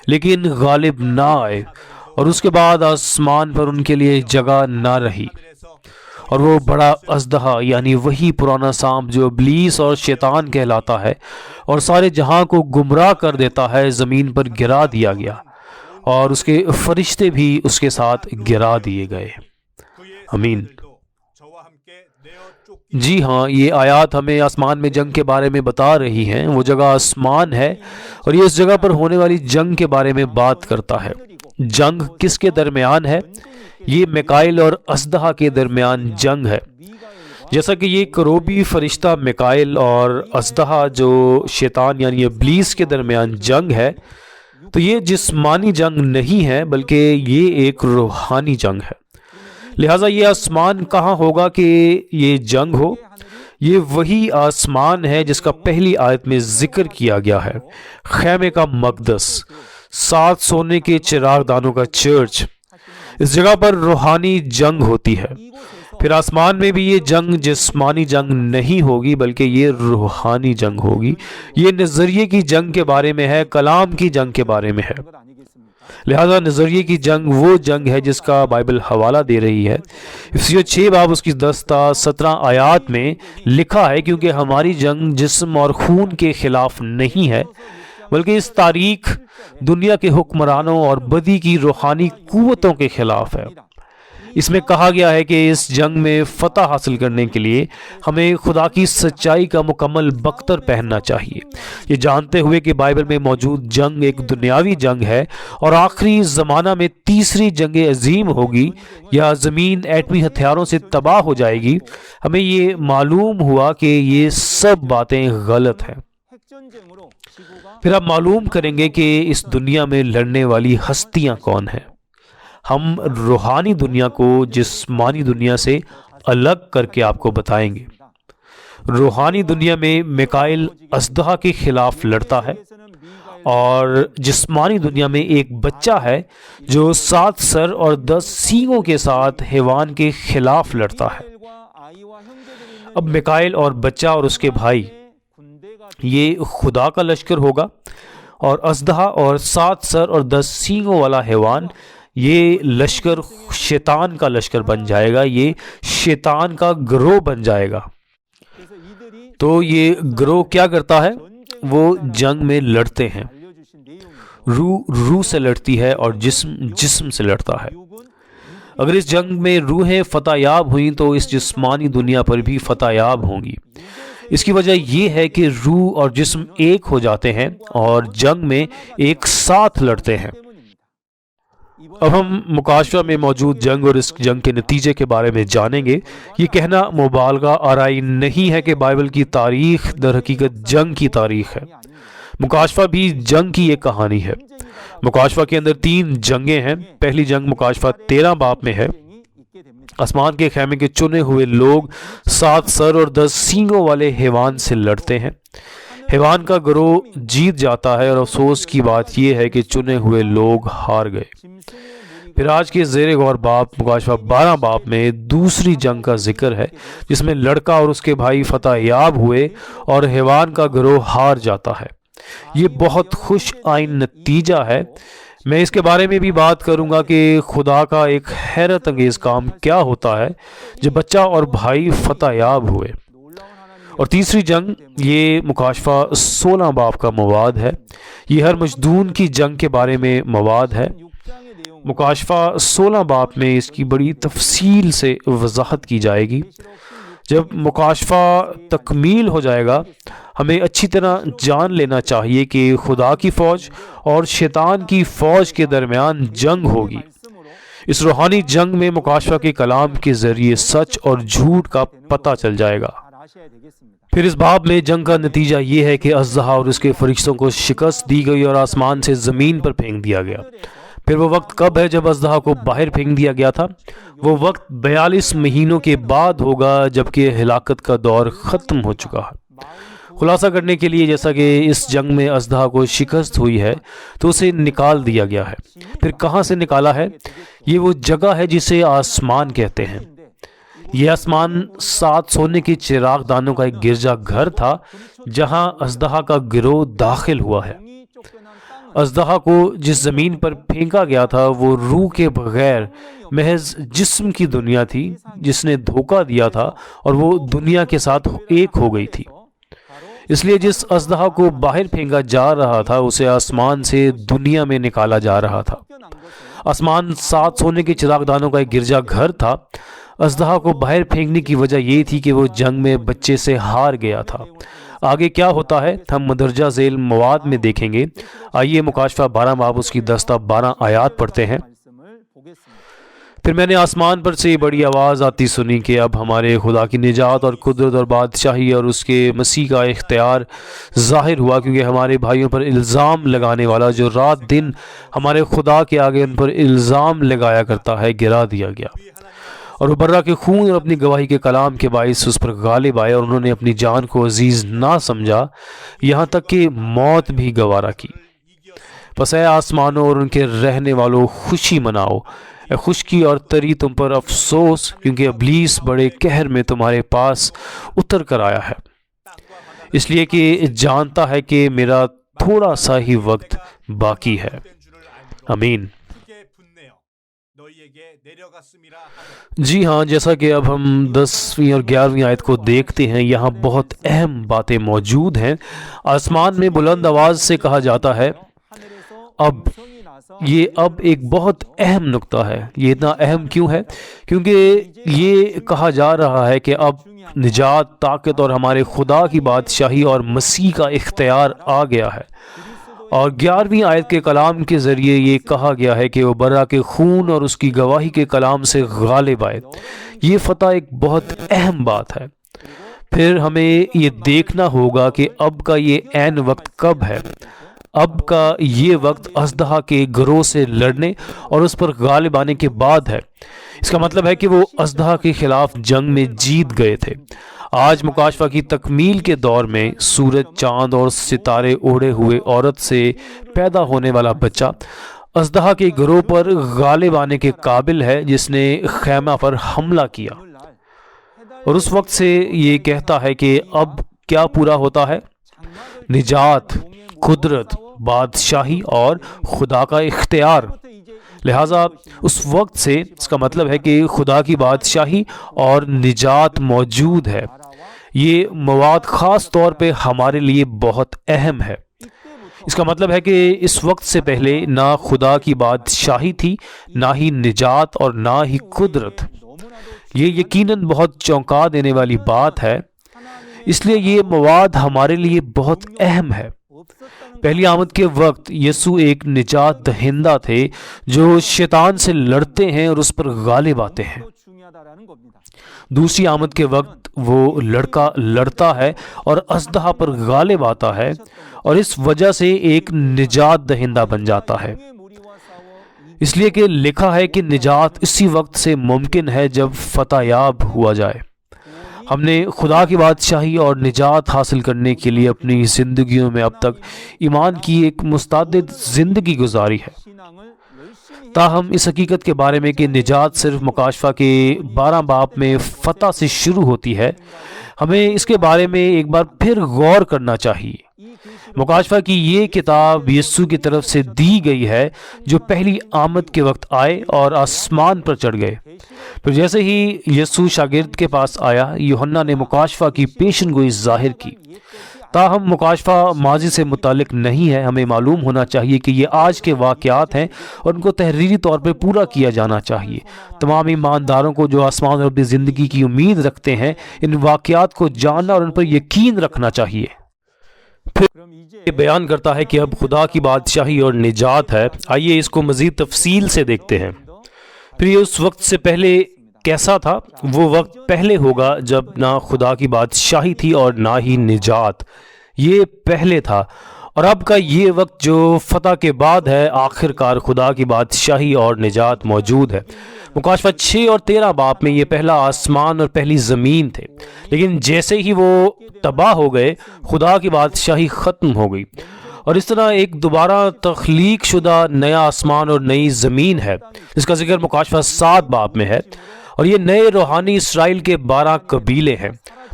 لیکن غالب نہ آئے، اور اس کے بعد آسمان پر ان کے لیے جگہ نہ رہی۔ اور وہ بڑا اژدہا، یعنی وہی پرانا سانپ جو ابلیس اور شیطان کہلاتا ہے اور سارے جہاں کو گمراہ کر دیتا ہے، زمین پر گرا دیا گیا، اور اس کے فرشتے بھی اس کے ساتھ گرا دیے گئے۔ آمین۔ جی ہاں، یہ آیات ہمیں آسمان میں جنگ کے بارے میں بتا رہی ہیں۔ وہ جگہ آسمان ہے، اور یہ اس جگہ پر ہونے والی جنگ کے بارے میں بات کرتا ہے۔ جنگ کس کے درمیان ہے؟ یہ میکائیل اور اژدہا کے درمیان جنگ ہے۔ جیسا کہ یہ کروبی فرشتہ میکائیل اور اژدہا جو شیطان یعنی ابلیس کے درمیان جنگ ہے، تو یہ جسمانی جنگ نہیں ہے بلکہ یہ ایک روحانی جنگ ہے۔ لہٰذا یہ آسمان کہاں ہوگا کہ یہ جنگ ہو؟ یہ وہی آسمان ہے جس کا پہلی آیت میں ذکر کیا گیا ہے، خیمے کا مقدس، 7 سونے کے چراغ دانوں کا چرچ۔ اس جگہ پر روحانی جنگ ہوتی ہے۔ پھر آسمان میں بھی یہ جنگ جسمانی جنگ نہیں ہوگی بلکہ یہ روحانی جنگ ہوگی۔ یہ نظریے کی جنگ کے بارے میں ہے، کلام کی جنگ کے بارے میں ہے۔ لہذا نظریے کی جنگ وہ جنگ ہے جس کا بائبل حوالہ دے رہی ہے۔ افسیوں 6 باب اس کی 10 تا 17 آیات میں لکھا ہے، کیونکہ ہماری جنگ جسم اور خون کے خلاف نہیں ہے بلکہ اس تاریک دنیا کے حکمرانوں اور بدی کی روحانی قوتوں کے خلاف ہے۔ اس میں کہا گیا ہے کہ اس جنگ میں فتح حاصل کرنے کے لیے ہمیں خدا کی سچائی کا مکمل بختر پہننا چاہیے، یہ جانتے ہوئے کہ بائبل میں موجود جنگ ایک دنیاوی جنگ ہے اور آخری زمانہ میں تیسری جنگ عظیم ہوگی یا زمین ایٹمی ہتھیاروں سے تباہ ہو جائے گی۔ ہمیں یہ معلوم ہوا کہ یہ سب باتیں غلط ہیں۔ پھر آپ معلوم کریں گے کہ اس دنیا میں لڑنے والی ہستیاں کون ہیں۔ ہم روحانی دنیا کو جسمانی دنیا سے الگ کر کے آپ کو بتائیں گے۔ روحانی دنیا میں میکائیل اژدہا کے خلاف لڑتا ہے اور جسمانی دنیا میں ایک بچہ ہے جو 7 سر اور 10 سینگوں کے ساتھ حیوان کے خلاف لڑتا ہے۔ اب میکائیل اور بچہ اور اس کے بھائی یہ خدا کا لشکر ہوگا، اور اژدہا اور 7 سر اور 10 سینگوں والا حیوان یہ لشکر شیطان کا لشکر بن جائے گا، یہ شیطان کا گروہ بن جائے گا۔ تو یہ گروہ کیا کرتا ہے؟ وہ جنگ میں لڑتے ہیں۔ روح سے لڑتی ہے اور جسم سے لڑتا ہے۔ اگر اس جنگ میں روحیں فتح یاب ہوئیں تو اس جسمانی دنیا پر بھی فتح یاب ہوں گی۔ اس کی وجہ یہ ہے کہ روح اور جسم ایک ہو جاتے ہیں اور جنگ میں ایک ساتھ لڑتے ہیں۔ اب ہم مکاشفہ میں موجود جنگ اور اس جنگ کے نتیجے کے بارے میں جانیں گے۔ یہ کہنا مبالغہ آرائی نہیں ہے کہ بائبل کی تاریخ در حقیقت جنگ کی تاریخ ہے۔ مکاشفہ بھی جنگ کی ایک کہانی ہے۔ مکاشفہ کے اندر 3 جنگیں ہیں۔ پہلی جنگ مکاشفہ 13 باب میں ہے۔ آسمان کے خیمے کے چنے ہوئے لوگ 7 سر اور 10 سینگوں والے حیوان سے لڑتے ہیں۔ حیوان کا گروہ جیت جاتا ہے اور افسوس کی بات یہ ہے کہ چنے ہوئے لوگ ہار گئے۔ پھر آج کے زیر غور باب مکاشفہ 12 باب میں دوسری جنگ کا ذکر ہے جس میں لڑکا اور اس کے بھائی فتح یاب ہوئے اور حیوان کا گروہ ہار جاتا ہے۔ یہ بہت خوش آئین نتیجہ ہے۔ میں اس کے بارے میں بھی بات کروں گا کہ خدا کا ایک حیرت انگیز کام کیا ہوتا ہے جب بچہ اور بھائی فتح یاب ہوئے۔ اور تیسری جنگ یہ مکاشفہ 16 باب کا مواد ہے۔ یہ ہر مجدون کی جنگ کے بارے میں مواد ہے۔ مکاشفہ 16 باب میں اس کی بڑی تفصیل سے وضاحت کی جائے گی۔ جب مکاشفہ تکمیل ہو جائے گا ہمیں اچھی طرح جان لینا چاہیے کہ خدا کی فوج اور شیطان کی فوج کے درمیان جنگ ہوگی۔ اس روحانی جنگ میں مکاشفہ کے کلام کے ذریعے سچ اور جھوٹ کا پتہ چل جائے گا۔ پھر اس باب میں جنگ کا نتیجہ یہ ہے کہ اژدہا اور اس کے فرشتوں کو شکست دی گئی اور آسمان سے زمین پر پھینک دیا گیا۔ پھر وہ وقت کب ہے جب اژدہا کو باہر پھینک دیا گیا تھا؟ وہ وقت 42 مہینوں کے بعد ہوگا جبکہ ہلاکت کا دور ختم ہو چکا ہے۔ خلاصہ کرنے کے لیے جیسا کہ اس جنگ میں اژدہا کو شکست ہوئی ہے تو اسے نکال دیا گیا ہے۔ پھر کہاں سے نکالا ہے؟ یہ وہ جگہ ہے جسے آسمان کہتے ہیں۔ یہ آسمان 7 سونے کے چراغ دانوں کا ایک گرجا گھر تھا جہاں اژدہا کا گروہ داخل ہوا ہے۔ اژدہا کو جس زمین پر پھینکا گیا تھا وہ روح کے بغیر محض جسم کی دنیا تھی جس نے دھوکہ دیا تھا اور وہ دنیا کے ساتھ ایک ہو گئی تھی۔ اس لیے جس اژدہا کو باہر پھینکا جا رہا تھا اسے آسمان سے دنیا میں نکالا جا رہا تھا۔ آسمان 7 سونے کے چراغ دانوں کا ایک گرجا گھر تھا۔ اژدہا کو باہر پھینکنے کی وجہ یہ تھی کہ وہ جنگ میں بچے سے ہار گیا تھا۔ آگے کیا ہوتا ہے ہم مندرجہ ذیل مواد میں دیکھیں گے۔ آئیے مکاشفہ 12 باب اس کی 10 تا 12 آیات پڑھتے ہیں۔ پھر میں نے آسمان پر سے بڑی آواز آتی سنی کہ اب ہمارے خدا کی نجات اور قدرت اور بادشاہی اور اس کے مسیح کا اختیار ظاہر ہوا، کیونکہ ہمارے بھائیوں پر الزام لگانے والا جو رات دن ہمارے خدا کے آگے ان پر الزام لگایا کرتا ہے گرا دیا گیا، اور وہ برہ کے خون اور اپنی گواہی کے کلام کے باعث اس پر غالب آئے، اور انہوں نے اپنی جان کو عزیز نہ سمجھا یہاں تک کہ موت بھی گوارا کی۔ پس اے آسمانوں اور ان کے رہنے والوں خوشی مناؤ، اے خشکی اور تری تم پر افسوس، کیونکہ ابلیس بڑے قہر میں تمہارے پاس اتر کر آیا ہے، اس لیے کہ جانتا ہے کہ میرا تھوڑا سا ہی وقت باقی ہے۔ آمین۔ جی ہاں، جیسا کہ اب ہم 10ویں اور 11ویں آیت کو دیکھتے ہیں، یہاں بہت اہم باتیں موجود ہیں۔ آسمان میں بلند آواز سے کہا جاتا ہے، اب ایک بہت اہم نقطہ ہے۔ یہ اتنا اہم کیوں ہے؟ کیونکہ یہ کہا جا رہا ہے کہ اب نجات، طاقت اور ہمارے خدا کی بادشاہی اور مسیح کا اختیار آ گیا ہے۔ اور 11ویں آیت کے کلام کے ذریعے یہ کہا گیا ہے کہ وہ برا کے خون اور اس کی گواہی کے کلام سے غالب آئے۔ یہ فتح ایک بہت اہم بات ہے۔ پھر ہمیں یہ دیکھنا ہوگا کہ اب کا یہ عین وقت کب ہے۔ اب کا یہ وقت اژدہا کے گروہ سے لڑنے اور اس پر غالب آنے کے بعد ہے۔ اس کا مطلب ہے کہ وہ اژدہا کے خلاف جنگ میں جیت گئے تھے۔ آج مکاشفہ کی تکمیل کے دور میں سورج، چاند اور ستارے اوڑھے ہوئے عورت سے پیدا ہونے والا بچہ اژدہا کے گروہ پر غالب آنے کے قابل ہے، جس نے خیمہ پر حملہ کیا۔ اور اس وقت سے یہ کہتا ہے کہ اب کیا پورا ہوتا ہے؟ نجات، قدرت، بادشاہی اور خدا کا اختیار۔ لہٰذا اس وقت سے اس کا مطلب ہے کہ خدا کی بادشاہی اور نجات موجود ہے۔ یہ مواد خاص طور پہ ہمارے لیے بہت اہم ہے۔ اس کا مطلب ہے کہ اس وقت سے پہلے نہ خدا کی بادشاہی تھی، نہ ہی نجات اور نہ ہی قدرت۔ یہ یقیناً بہت چونکا دینے والی بات ہے، اس لیے یہ مواد ہمارے لیے بہت اہم ہے۔ پہلی آمد کے وقت یسوع ایک نجات دہندہ تھے جو شیطان سے لڑتے ہیں اور اس پر غالب آتے ہیں۔ دوسری آمد کے وقت وہ لڑکا لڑتا ہے اور اژدہا پر غالب آتا ہے اور اس وجہ سے ایک نجات دہندہ بن جاتا ہے۔ اس لیے کہ لکھا ہے کہ نجات اسی وقت سے ممکن ہے جب فتح یاب ہوا جائے۔ ہم نے خدا کی بادشاہی اور نجات حاصل کرنے کے لیے اپنی زندگیوں میں اب تک ایمان کی ایک متعدد زندگی گزاری ہے۔ تاہم اس حقیقت کے بارے میں کہ نجات صرف مکاشفہ کے 12 باب میں فتح سے شروع ہوتی ہے، ہمیں اس کے بارے میں ایک بار پھر غور کرنا چاہیے۔ مکاشفہ کی یہ کتاب یسوع کی طرف سے دی گئی ہے، جو پہلی آمد کے وقت آئے اور آسمان پر چڑھ گئے۔ پھر جیسے ہی یسوع شاگرد کے پاس آیا، یوحنا نے مکاشفہ کی پیشن گوئی ظاہر کی۔ تاہم مکاشفہ ماضی سے متعلق نہیں ہے۔ ہمیں معلوم ہونا چاہیے کہ یہ آج کے واقعات ہیں اور ان کو تحریری طور پر پورا کیا جانا چاہیے۔ تمام ایمانداروں کو جو آسمان اور اپنی زندگی کی امید رکھتے ہیں، ان واقعات کو جاننا اور ان پر یقین رکھنا چاہیے۔ پھر یہ بیان کرتا ہے کہ اب خدا کی بادشاہی اور نجات ہے۔ آئیے اس کو مزید تفصیل سے دیکھتے ہیں۔ پھر یہ اس وقت سے پہلے کیسا تھا؟ وہ وقت پہلے ہوگا جب نہ خدا کی بادشاہی تھی اور نہ ہی نجات۔ یہ پہلے تھا۔ اور اب کا یہ وقت جو فتح کے بعد ہے، آخر کار خدا کی بادشاہی اور نجات موجود ہے۔ مکاشفہ 6 اور 13 باب میں یہ پہلا آسمان اور پہلی زمین تھے، لیکن جیسے ہی وہ تباہ ہو گئے، خدا کی بادشاہی ختم ہو گئی، اور اس طرح ایک دوبارہ تخلیق شدہ نیا آسمان اور نئی زمین ہے، جس کا ذکر مکاشفہ 7 باب میں ہے۔ اور یہ نئے روحانی اسرائیل کے 12 قبیلے ہیں۔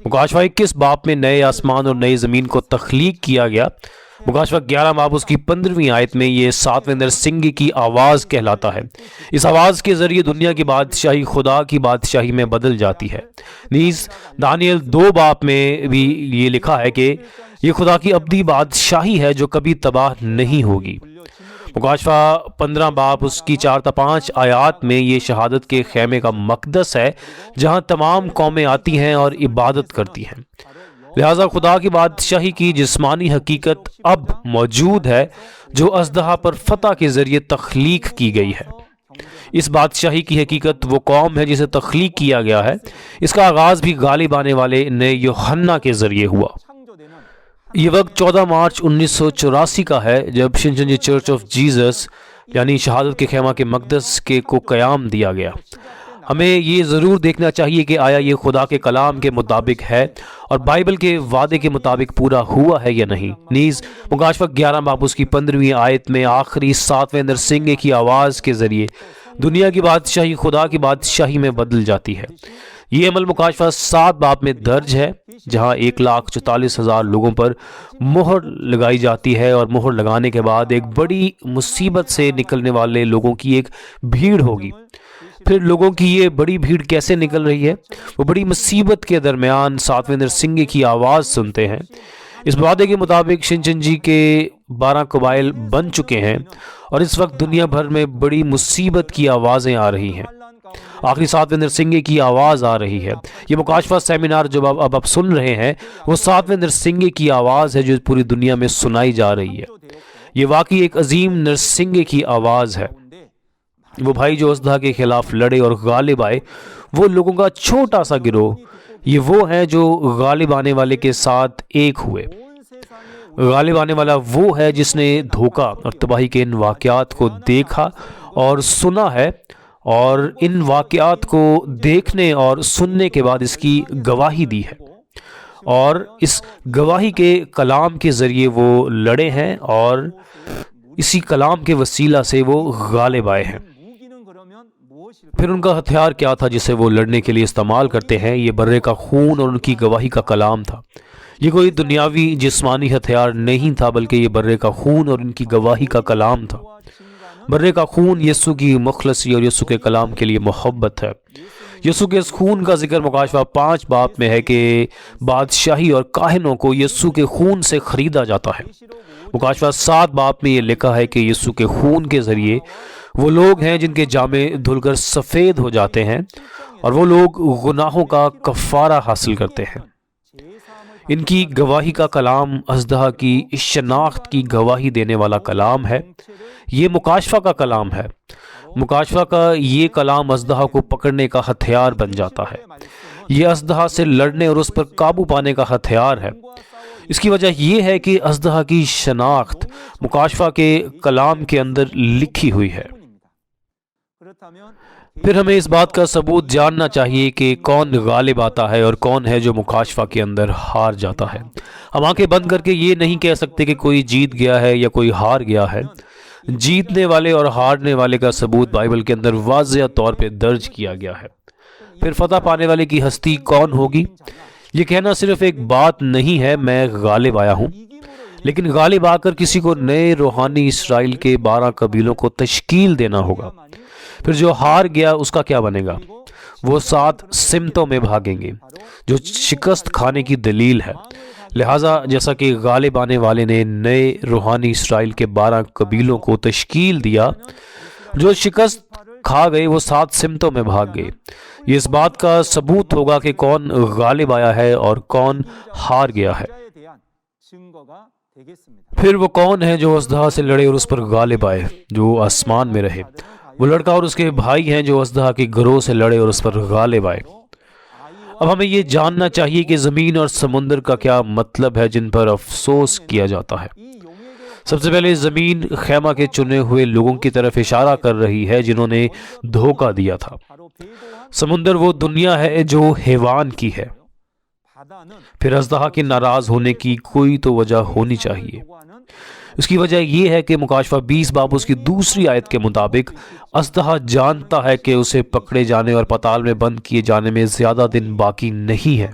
مکاشفہ 21 باب میں نئے آسمان اور نئی زمین کو تخلیق کیا گیا۔ مکاشفہ 11 باب اس کی 15ویں آیت میں یہ 7ویں نرسنگی کی آواز کہلاتا ہے۔ اس آواز کے ذریعے دنیا کی بادشاہی خدا کی بادشاہی میں بدل جاتی ہے۔ نیز دانیل 2 باب میں بھی یہ لکھا ہے کہ یہ خدا کی ابدی بادشاہی ہے جو کبھی تباہ نہیں ہوگی۔ مکاشفہ 15 باب اس کی 4 تا 5 آیات میں یہ شہادت کے خیمے کا مقدس ہے، جہاں تمام قومیں آتی ہیں اور عبادت کرتی ہیں۔ لہٰذا خدا کی بادشاہی کی جسمانی حقیقت اب موجود ہے، جو اژدہا پر فتح کے ذریعے تخلیق کی گئی ہے۔ اس بادشاہی کی حقیقت وہ قوم ہے جسے تخلیق کیا گیا ہے۔ اس کا آغاز بھی غالب آنے والے نئے یوحنا کے ذریعے ہوا۔ یہ وقت 14 مارچ 1984 کا ہے، جب شنشنجی چرچ آف جیزس یعنی شہادت کے خیمہ کے مقدس کو قیام دیا گیا۔ ہمیں یہ ضرور دیکھنا چاہیے کہ آیا یہ خدا کے کلام کے مطابق ہے اور بائبل کے وعدے کے مطابق پورا ہوا ہے یا نہیں۔ نیز مکاشفہ 11 باب اس کی 15ویں آیت میں آخری 7ویں نرسنگے کی آواز کے ذریعے دنیا کی بادشاہی خدا کی بادشاہی میں بدل جاتی ہے۔ یہ عمل مکاشفہ 7 باب میں درج ہے، جہاں 1,44,000 لوگوں پر مہر لگائی جاتی ہے، اور مہر لگانے کے بعد ایک بڑی مصیبت سے نکلنے والے لوگوں کی ایک بھیڑ ہوگی۔ پھر لوگوں کی یہ بڑی بھیڑ کیسے نکل رہی ہے؟ وہ بڑی مصیبت کے درمیان 7ویں نرسنگے کی آواز سنتے ہیں۔ اس وعدے کے مطابق شنچنجی کے 12 قبائل بن چکے ہیں، اور اس وقت دنیا بھر میں بڑی مصیبت کی آوازیں آ رہی ہیں۔ آخری 7ویں نرسنگے کی آواز آ رہی ہے۔ یہ مکاشفہ سیمینار جو اب آپ سن رہے ہیں، وہ 7ویں نرسنگے کی آواز ہے جو پوری دنیا میں سنائی جا رہی ہے۔ یہ واقعی ایک عظیم نرسنگے کی آواز ہے۔ وہ بھائی جو اژدہا کے خلاف لڑے اور غالب آئے، وہ لوگوں کا چھوٹا سا گروہ، یہ وہ ہیں جو غالب آنے والے کے ساتھ ایک ہوئے۔ غالب آنے والا وہ ہے جس نے دھوکہ اور تباہی کے ان واقعات کو دیکھا اور سنا ہے، اور ان واقعات کو دیکھنے اور سننے کے بعد اس کی گواہی دی ہے، اور اس گواہی کے کلام کے ذریعے وہ لڑے ہیں، اور اسی کلام کے وسیلہ سے وہ غالب آئے ہیں۔ پھر ان کا ہتھیار کیا تھا جسے وہ لڑنے کے لیے استعمال کرتے ہیں؟ یہ برے کا خون اور ان کی گواہی کا کلام تھا۔ یہ کوئی دنیاوی جسمانی ہتھیار نہیں تھا، بلکہ یہ برے کا خون اور ان کی گواہی کا کلام تھا۔ برے کا خون یسوع کی مخلصی اور یسوع کے کلام کے لیے محبت ہے۔ یسوع کے اس خون کا ذکر مکاشفہ 5 باب میں ہے کہ بادشاہی اور کاہنوں کو یسوع کے خون سے خریدا جاتا ہے۔ مکاشفہ 7 باب میں یہ لکھا ہے کہ یسوع کے خون کے ذریعے وہ لوگ ہیں جن کے جامے دھل کر سفید ہو جاتے ہیں، اور وہ لوگ گناہوں کا کفارہ حاصل کرتے ہیں۔ ان کی گواہی کا کلام اژدہا کی شناخت کی گواہی دینے والا کلام ہے۔ یہ مکاشفہ کا کلام ہے۔ مکاشفہ کا یہ کلام اژدہا کو پکڑنے کا ہتھیار بن جاتا ہے۔ یہ اژدہا سے لڑنے اور اس پر قابو پانے کا ہتھیار ہے۔ اس کی وجہ یہ ہے کہ اژدہا کی شناخت مکاشفہ کے کلام کے اندر لکھی ہوئی ہے۔ پھر ہمیں اس بات کا ثبوت جاننا چاہیے کہ کون غالب آتا ہے اور کون ہے جو مکاشفہ کے اندر ہار جاتا ہے۔ ہم آنکھیں بند کر کے یہ نہیں کہہ سکتے کہ کوئی جیت گیا ہے یا کوئی ہار گیا ہے۔ جیتنے والے اور ہارنے والے کا ثبوت بائبل کے اندر واضح طور پہ درج کیا گیا ہے۔ پھر فتح پانے والے کی ہستی کون ہوگی؟ یہ کہنا صرف ایک بات نہیں ہے میں غالب آیا ہوں، لیکن غالب آ کر کسی کو نئے روحانی اسرائیل کے 12 قبیلوں کو تشکیل دینا ہوگا۔ پھر جو ہار گیا اس کا کیا بنے گا؟ وہ 7 سمتوں میں بھاگیں گے، جو شکست کھانے کی دلیل ہے۔ لہٰذا جیسا کہ غالب آنے والے نے نئے روحانی اسرائیل کے 12 قبیلوں کو تشکیل دیا، جو شکست کھا گئے وہ 7 سمتوں میں بھاگ گئے۔ یہ اس بات کا ثبوت ہوگا کہ کون غالب آیا ہے اور کون ہار گیا ہے۔ پھر وہ کون ہے جو اژدہا سے لڑے اور اس پر غالب آئے، جو آسمان میں رہے؟ وہ لڑکا اور اس کے بھائی ہیں جو اژدہا کے گروہ سے لڑے اور اس پر غالب آئے۔ اب ہمیں یہ جاننا چاہیے کہ زمین اور سمندر کا کیا مطلب ہے جن پر افسوس کیا جاتا ہے۔ سب سے پہلے زمین خیمہ کے چنے ہوئے لوگوں کی طرف اشارہ کر رہی ہے جنہوں نے دھوکہ دیا تھا۔ سمندر وہ دنیا ہے جو حیوان کی ہے۔ پھر اژدہا کے ناراض ہونے کی کوئی تو وجہ ہونی چاہیے۔ اس کی وجہ یہ ہے کہ مکاشفہ 20 باب اس کی دوسری آیت کے مطابق اژدہا جانتا ہے کہ اسے پکڑے جانے اور پتال میں بند کیے جانے میں زیادہ دن باقی نہیں ہے،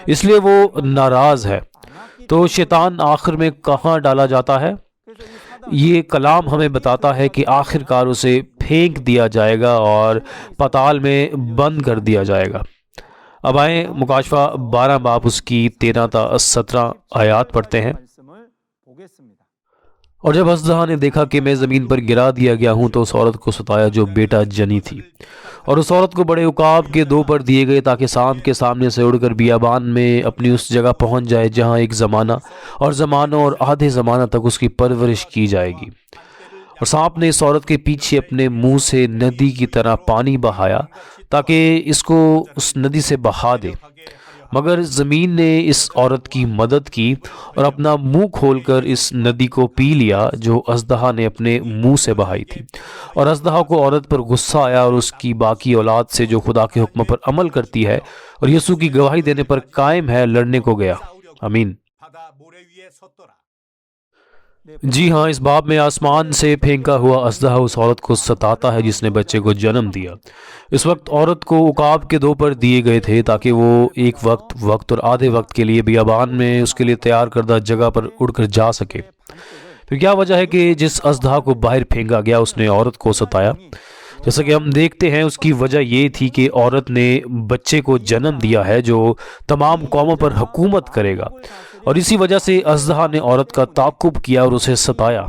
اس لیے وہ ناراض ہے۔ تو شیطان آخر میں کہاں ڈالا جاتا ہے؟ یہ کلام ہمیں بتاتا ہے کہ آخر کار اسے پھینک دیا جائے گا اور پتال میں بند کر دیا جائے گا۔ اب آئیں مکاشفہ 12 باب اس کی 13 تا 17 آیات پڑھتے ہیں۔ اور جب اژدہا نے دیکھا کہ میں زمین پر گرا دیا گیا ہوں تو اس عورت کو ستایا جو بیٹا جنی تھی، اور اس عورت کو بڑے عقاب کے 2 پر دیے گئے تاکہ سانپ کے سامنے سے اڑ کر بیابان میں اپنی اس جگہ پہنچ جائے جہاں ایک زمانہ اور زمانوں اور آدھے زمانہ تک اس کی پرورش کی جائے گی۔ اور سانپ نے اس عورت کے پیچھے اپنے منہ سے ندی کی طرح پانی بہایا تاکہ اس کو اس ندی سے بہا دے، مگر زمین نے اس عورت کی مدد کی اور اپنا منہ کھول کر اس ندی کو پی لیا جو اژدہا نے اپنے منہ سے بہائی تھی۔ اور اژدہا کو عورت پر غصہ آیا اور اس کی باقی اولاد سے جو خدا کے حکم پر عمل کرتی ہے اور یسوع کی گواہی دینے پر قائم ہے لڑنے کو گیا۔ آمین۔ جی ہاں، اس باب میں آسمان سے پھینکا ہوا اژدہا اس عورت کو ستاتا ہے جس نے بچے کو جنم دیا۔ اس وقت عورت کو عقاب کے 2 پر دیے گئے تھے تاکہ وہ ایک وقت اور آدھے وقت کے لیے بیابان میں اس کے لیے تیار کردہ جگہ پر اڑ کر جا سکے۔ پھر کیا وجہ ہے کہ جس اژدہا کو باہر پھینکا گیا اس نے عورت کو ستایا؟ جیسا کہ ہم دیکھتے ہیں اس کی وجہ یہ تھی کہ عورت نے بچے کو جنم دیا ہے جو تمام قوموں پر حکومت کرے گا، اور اسی وجہ سے اژدہا نے عورت کا تعاقب کیا اور اسے ستایا۔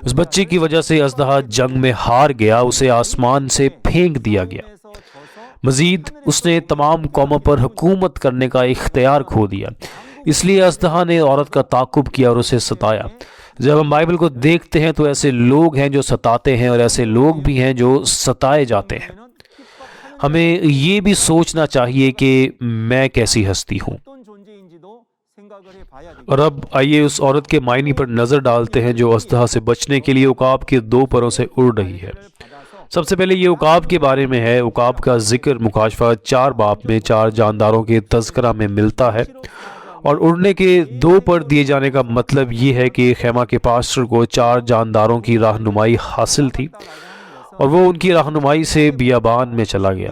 اس بچے کی وجہ سے اژدہا جنگ میں ہار گیا، اسے آسمان سے پھینک دیا گیا۔ مزید اس نے تمام قوموں پر حکومت کرنے کا اختیار کھو دیا، اس لیے اژدہا نے عورت کا تعاقب کیا اور اسے ستایا۔ جب ہم بائبل کو دیکھتے ہیں تو ایسے لوگ ہیں جو ستاتے ہیں اور ایسے لوگ بھی ہیں جو ستائے جاتے ہیں۔ ہمیں یہ بھی سوچنا چاہیے کہ میں کیسی ہستی ہوں۔ اور اب آئیے اس عورت کے معنی پر نظر ڈالتے ہیں جو اژدہا سے بچنے کے لیے عقاب کے 2 پروں سے اڑ رہی ہے۔ سب سے پہلے یہ عقاب کے بارے میں ہے۔ عقاب کا ذکر مکاشفہ 4 باب میں 4 جانداروں کے تذکرہ میں ملتا ہے، اور اڑنے کے 2 پر دیے جانے کا مطلب یہ ہے کہ خیمہ کے پاسٹر کو 4 جانداروں کی رہنمائی حاصل تھی اور وہ ان کی رہنمائی سے بیابان میں چلا گیا۔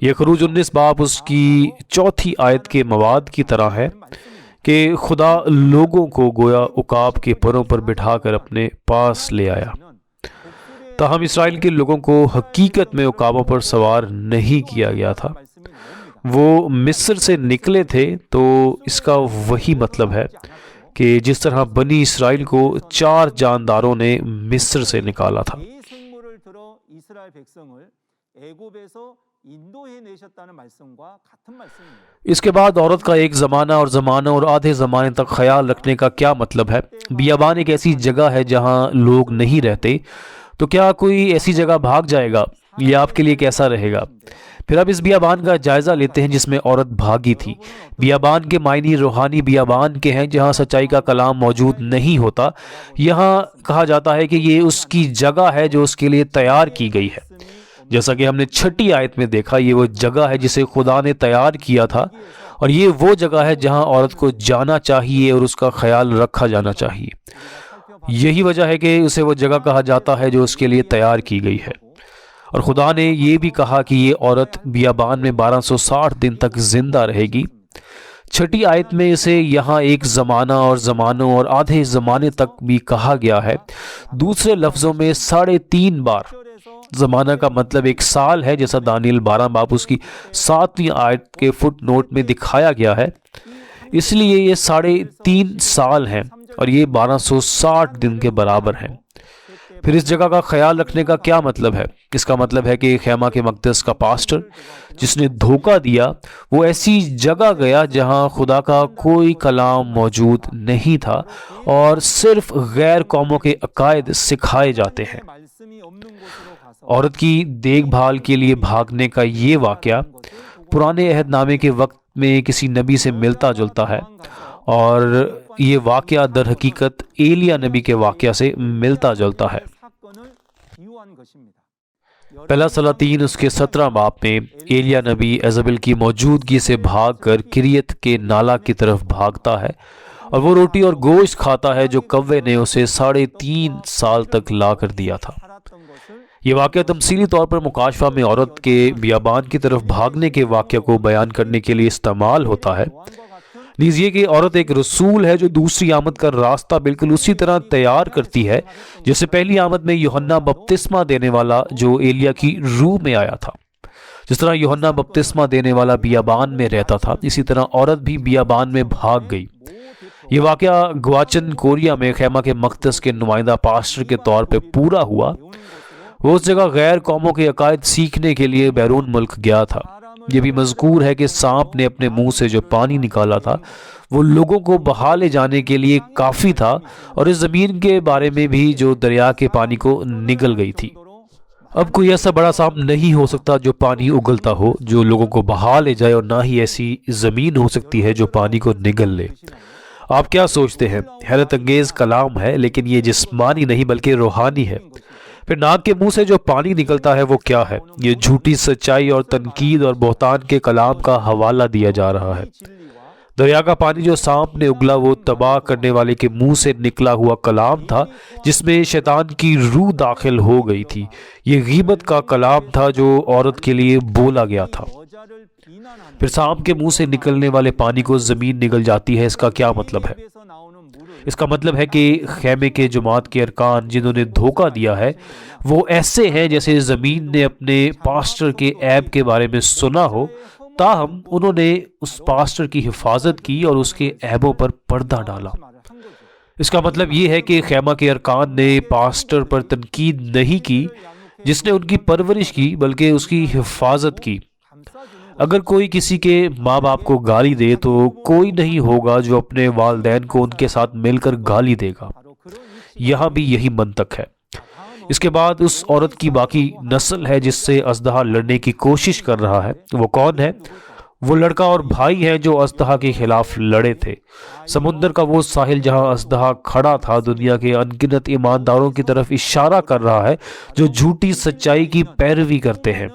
یہ خروج 19 باب اس کی 4تھی آیت کے مواد کی طرح ہے کہ خدا لوگوں کو گویا عقاب کے پروں پر بٹھا کر اپنے پاس لے آیا۔ تاہم اسرائیل کے لوگوں کو حقیقت میں عقابوں پر سوار نہیں کیا گیا تھا، وہ مصر سے نکلے تھے، تو اس کا وہی مطلب ہے کہ جس طرح بنی اسرائیل کو 4 جانداروں نے مصر سے نکالا تھا۔ اس کے بعد عورت کا ایک زمانہ اور آدھے زمانے تک خیال رکھنے کا کیا مطلب ہے؟ بیابان ایک ایسی جگہ ہے جہاں لوگ نہیں رہتے، تو کیا کوئی ایسی جگہ بھاگ جائے گا؟ یہ آپ کے لیے کیسا رہے گا؟ پھر اب اس بیابان کا جائزہ لیتے ہیں جس میں عورت بھاگی تھی۔ بیابان کے معنی روحانی بیابان کے ہیں جہاں سچائی کا کلام موجود نہیں ہوتا۔ یہاں کہا جاتا ہے کہ یہ اس کی جگہ ہے جو اس کے لیے تیار کی گئی ہے۔ جیسا کہ ہم نے 6ٹھی آیت میں دیکھا، یہ وہ جگہ ہے جسے خدا نے تیار کیا تھا، اور یہ وہ جگہ ہے جہاں عورت کو جانا چاہیے اور اس کا خیال رکھا جانا چاہیے۔ یہی وجہ ہے کہ اسے وہ جگہ کہا جاتا ہے جو اس کے لیے تیار کی گئی ہے۔ اور خدا نے یہ بھی کہا کہ یہ عورت بیابان میں 1260 دن تک زندہ رہے گی۔ 6ٹھی آیت میں اسے یہاں ایک زمانہ اور زمانوں اور آدھے زمانے تک بھی کہا گیا ہے۔ دوسرے لفظوں میں 3.5 بار زمانہ کا مطلب 1 سال ہے، جیسا دانیل 12 باب اس کی 7ویں آیت کے فٹ نوٹ میں دکھایا گیا ہے۔ اس لیے یہ 3.5 سال ہیں اور یہ 1260 دن کے برابر ہیں۔ پھر اس جگہ کا خیال رکھنے کا کیا مطلب ہے؟ اس کا مطلب ہے کہ خیمہ کے مقدس کا پاسٹر جس نے دھوکہ دیا، وہ ایسی جگہ گیا جہاں خدا کا کوئی کلام موجود نہیں تھا اور صرف غیر قوموں کے عقائد سکھائے جاتے ہیں۔ عورت کی دیکھ بھال کے لیے بھاگنے کا یہ واقعہ پرانے عہد نامے کے وقت میں کسی نبی سے ملتا جلتا ہے، اور یہ واقعہ در حقیقت ایلیا نبی کے واقعہ سے ملتا جلتا ہے۔ پہلا سلاطین اس کے 17 باب میں ایلیا نبی ایزابل کی موجودگی سے بھاگ کر کریت کے نالا کی طرف بھاگتا ہے، اور وہ روٹی اور گوشت کھاتا ہے جو کوے نے اسے 3.5 سال تک لا کر دیا تھا۔ یہ واقعہ تمثیلی طور پر مکاشفہ میں عورت کے بیابان کی طرف بھاگنے کے واقعہ کو بیان کرنے کے لیے استعمال ہوتا ہے۔ نیز یہ کہ عورت ایک رسول ہے جو دوسری آمد کا راستہ بالکل اسی طرح تیار کرتی ہے جیسے پہلی آمد میں یوحنا بپتسمہ دینے والا جو ایلیا کی روح میں آیا تھا۔ جس طرح یوحنا بپتسمہ دینے والا بیابان میں رہتا تھا، اسی طرح عورت بھی بیابان میں بھاگ گئی۔ یہ واقعہ گواچن کوریا میں خیمہ کے مقدس کے نمائندہ پاسٹر کے طور پہ پورا ہوا۔ وہ اس جگہ غیر قوموں کے عقائد سیکھنے کے لیے بیرون ملک گیا تھا۔ یہ بھی مذکور ہے کہ سانپ نے اپنے منہ سے جو پانی نکالا تھا وہ لوگوں کو بہا لے جانے کے لیے کافی تھا، اور اس زمین کے بارے میں بھی جو دریا کے پانی کو نگل گئی تھی۔ اب کوئی ایسا بڑا سانپ نہیں ہو سکتا جو پانی اگلتا ہو جو لوگوں کو بہا لے جائے، اور نہ ہی ایسی زمین ہو سکتی ہے جو پانی کو نگل لے۔ آپ کیا سوچتے ہیں؟ حیرت انگیز کلام ہے، لیکن یہ جسمانی نہیں بلکہ روحانی ہے۔ پھر ناک کے منہ سے جو پانی نکلتا ہے وہ کیا ہے؟ یہ جھوٹی سچائی اور تنقید اور بہتان کے کلام کا حوالہ دیا جا رہا ہے۔ دریا کا پانی جو سامنے اگلا وہ تباہ کرنے والے کے منہ سے نکلا ہوا کلام تھا جس میں شیطان کی روح داخل ہو گئی تھی۔ یہ غیبت کا کلام تھا جو عورت کے لیے بولا گیا تھا۔ پھر سانپ کے منہ سے نکلنے والے پانی کو زمین نگل جاتی ہے۔ اس کا کیا مطلب ہے؟ اس کا مطلب ہے کہ خیمے کے جماعت کے ارکان جنہوں نے دھوکہ دیا ہے وہ ایسے ہیں جیسے زمین نے اپنے پاسٹر کے عیب کے بارے میں سنا ہو، تاہم انہوں نے اس پاسٹر کی حفاظت کی اور اس کے عیبوں پر پردہ ڈالا۔ اس کا مطلب یہ ہے کہ خیمہ کے ارکان نے پاسٹر پر تنقید نہیں کی جس نے ان کی پرورش کی، بلکہ اس کی حفاظت کی۔ اگر کوئی کسی کے ماں باپ کو گالی دے تو کوئی نہیں ہوگا جو اپنے والدین کو ان کے ساتھ مل کر گالی دے گا۔ یہاں بھی یہی منطق ہے۔ اس کے بعد اس عورت کی باقی نسل ہے جس سے اژدہا لڑنے کی کوشش کر رہا ہے۔ وہ کون ہے؟ وہ لڑکا اور بھائی ہیں جو اژدہا کے خلاف لڑے تھے۔ سمندر کا وہ ساحل جہاں اژدہا کھڑا تھا دنیا کے انگنت ایمانداروں کی طرف اشارہ کر رہا ہے جو جھوٹی سچائی کی پیروی کرتے ہیں۔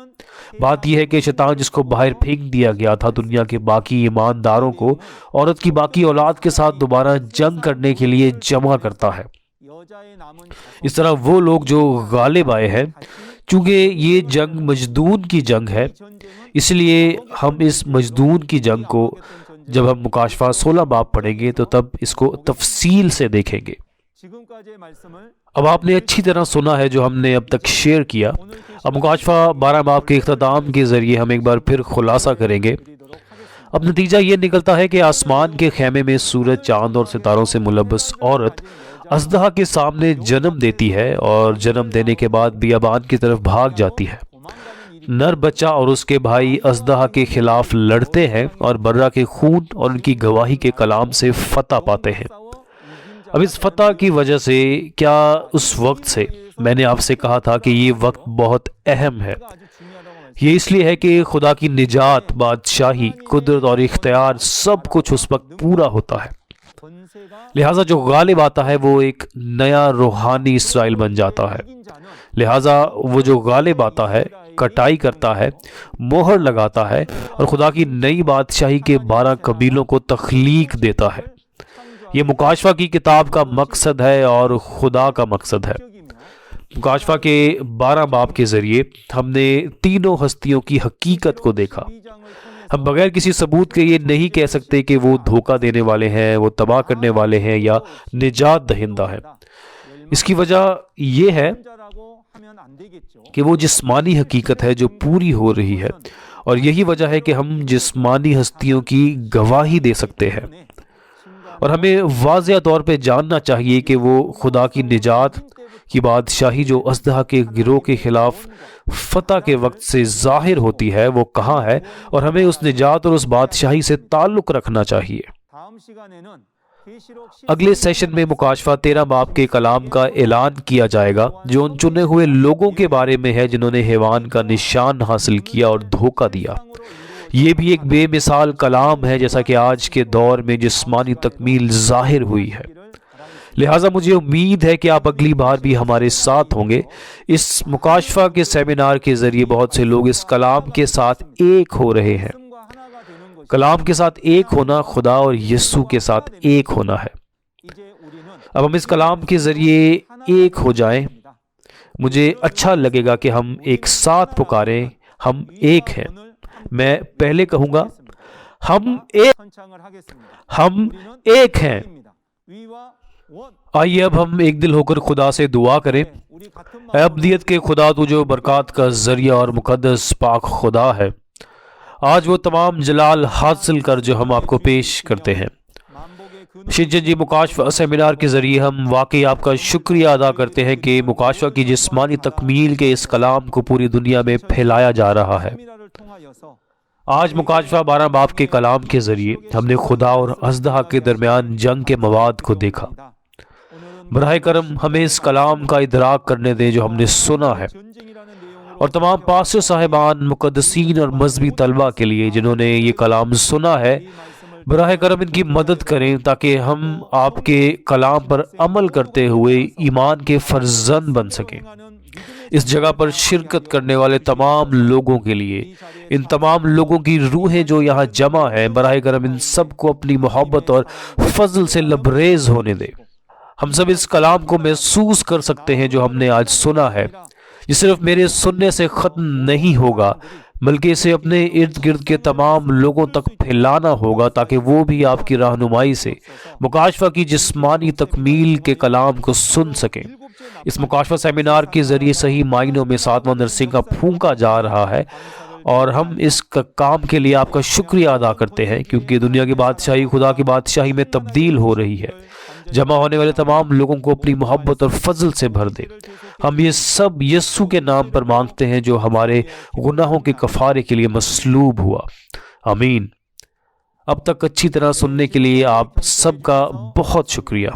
بات یہ ہے کہ شیطان جس کو باہر پھینک دیا گیا تھا دنیا کے باقی ایمانداروں کو عورت کی باقی اولاد کے ساتھ دوبارہ جنگ کرنے کے لیے جمع کرتا ہے۔ اس طرح وہ لوگ جو غالب آئے ہیں، چونکہ یہ جنگ مجدون کی جنگ ہے، اس لیے ہم اس مجدون کی جنگ کو جب ہم مکاشفہ 16 باب پڑھیں گے تو تب اس کو تفصیل سے دیکھیں گے۔ اب آپ نے اچھی طرح سنا ہے جو ہم نے اب تک شیئر کیا۔ اب مکاشفہ 12 باب کے اختتام کے ذریعے ہم ایک بار پھر خلاصہ کریں گے۔ اب نتیجہ یہ نکلتا ہے کہ آسمان کے خیمے میں سورج، چاند اور ستاروں سے ملبس عورت اژدہا کے سامنے جنم دیتی ہے اور جنم دینے کے بعد بیابان کی طرف بھاگ جاتی ہے۔ نر بچہ اور اس کے بھائی اژدہا کے خلاف لڑتے ہیں اور برہ کے خون اور ان کی گواہی کے کلام سے فتح پاتے ہیں۔ اب اس فتح کی وجہ سے کیا اس وقت سے میں نے آپ سے کہا تھا کہ یہ وقت بہت اہم ہے۔ یہ اس لیے ہے کہ خدا کی نجات، بادشاہی، قدرت اور اختیار سب کچھ اس وقت پورا ہوتا ہے۔ لہٰذا جو غالب آتا ہے وہ ایک نیا روحانی اسرائیل بن جاتا ہے۔ لہٰذا وہ جو غالب آتا ہے، کٹائی کرتا ہے، مہر لگاتا ہے اور خدا کی نئی بادشاہی کے 12 قبیلوں کو تخلیق دیتا ہے۔ یہ مکاشفہ کی کتاب کا مقصد ہے اور خدا کا مقصد ہے۔ مکاشفہ کے 12 باب کے ذریعے ہم نے تینوں ہستیوں کی حقیقت کو دیکھا۔ ہم بغیر کسی ثبوت کے یہ نہیں کہہ سکتے کہ وہ دھوکہ دینے والے ہیں، وہ تباہ کرنے والے ہیں یا نجات دہندہ ہیں۔ اس کی وجہ یہ ہے کہ وہ جسمانی حقیقت ہے جو پوری ہو رہی ہے، اور یہی وجہ ہے کہ ہم جسمانی ہستیوں کی گواہی دے سکتے ہیں، اور ہمیں واضح طور پہ جاننا چاہیے کہ وہ خدا کی نجات کی بادشاہی جو اژدہا کے گروہ کے خلاف فتح کے وقت سے ظاہر ہوتی ہے وہ کہاں ہے، اور ہمیں اس نجات اور اس بادشاہی سے تعلق رکھنا چاہیے۔ اگلے سیشن میں مکاشفہ 13 باب کے کلام کا اعلان کیا جائے گا جو ان چنے ہوئے لوگوں کے بارے میں ہے جنہوں نے حیوان کا نشان حاصل کیا اور دھوکہ دیا۔ یہ بھی ایک بے مثال کلام ہے جیسا کہ آج کے دور میں جسمانی تکمیل ظاہر ہوئی ہے۔ لہٰذا مجھے امید ہے کہ آپ اگلی بار بھی ہمارے ساتھ ہوں گے۔ اس مکاشفہ کے سیمینار کے ذریعے بہت سے لوگ اس کلام کے ساتھ ایک ہو رہے ہیں۔ کلام کے ساتھ ایک ہونا خدا اور یسوع کے ساتھ ایک ہونا ہے۔ اب ہم اس کلام کے ذریعے ایک ہو جائیں۔ مجھے اچھا لگے گا کہ ہم ایک ساتھ پکاریں، ہم ایک ہیں۔ میں پہلے کہوں گا، ہم ایک ہیں۔ آئیے اب ہم ایک دل ہو کر خدا سے دعا کریں۔ اے ابدیت کے خدا، تو جو برکات کا ذریعہ اور مقدس پاک خدا ہے، آج وہ تمام جلال حاصل کر جو ہم آپ کو پیش کرتے ہیں۔ شجن جی، مکاشفہ سیمینار کے ذریعے ہم واقعی آپ کا شکریہ ادا کرتے ہیں کہ مکاشفہ کی جسمانی تکمیل کے اس کلام کو پوری دنیا میں پھیلایا جا رہا ہے۔ آج مکاشفہ 12 باب کے کلام کے ذریعے ہم نے خدا اور اژدہا کے درمیان جنگ کے مواد کو دیکھا۔ براہ کرم ہمیں اس کلام کا ادراک کرنے دیں جو ہم نے سنا ہے، اور تمام پاسٹر صاحبان، مقدسین اور مذہبی طلبہ کے لیے جنہوں نے یہ کلام سنا ہے، براہ کرم ان کی مدد کریں تاکہ ہم آپ کے کلام پر عمل کرتے ہوئے ایمان کے فرزند بن سکیں۔ اس جگہ پر شرکت کرنے والے تمام لوگوں کے لیے، ان تمام لوگوں کی روحیں جو یہاں جمع ہیں، براہ کرم ان سب کو اپنی محبت اور فضل سے لبریز ہونے دے۔ ہم سب اس کلام کو محسوس کر سکتے ہیں جو ہم نے آج سنا ہے۔ یہ صرف میرے سننے سے ختم نہیں ہوگا، بلکہ اسے اپنے ارد گرد کے تمام لوگوں تک پھیلانا ہوگا تاکہ وہ بھی آپ کی رہنمائی سے مکاشفہ کی جسمانی تکمیل کے کلام کو سن سکیں۔ اس مکاشفہ سیمینار کے ذریعے صحیح معنوں میں 7واں نرسنگ کا پھونکا جا رہا ہے، اور ہم اس کام کے لیے آپ کا شکریہ ادا کرتے ہیں، کیونکہ دنیا کی بادشاہی خدا کی بادشاہی میں تبدیل ہو رہی ہے۔ جمع ہونے والے تمام لوگوں کو اپنی محبت اور فضل سے بھر دے۔ ہم یہ سب یسوع کے نام پر مانگتے ہیں جو ہمارے گناہوں کے کفارے کے لیے مصلوب ہوا، آمین۔ اب تک اچھی طرح سننے کے لیے آپ سب کا بہت شکریہ۔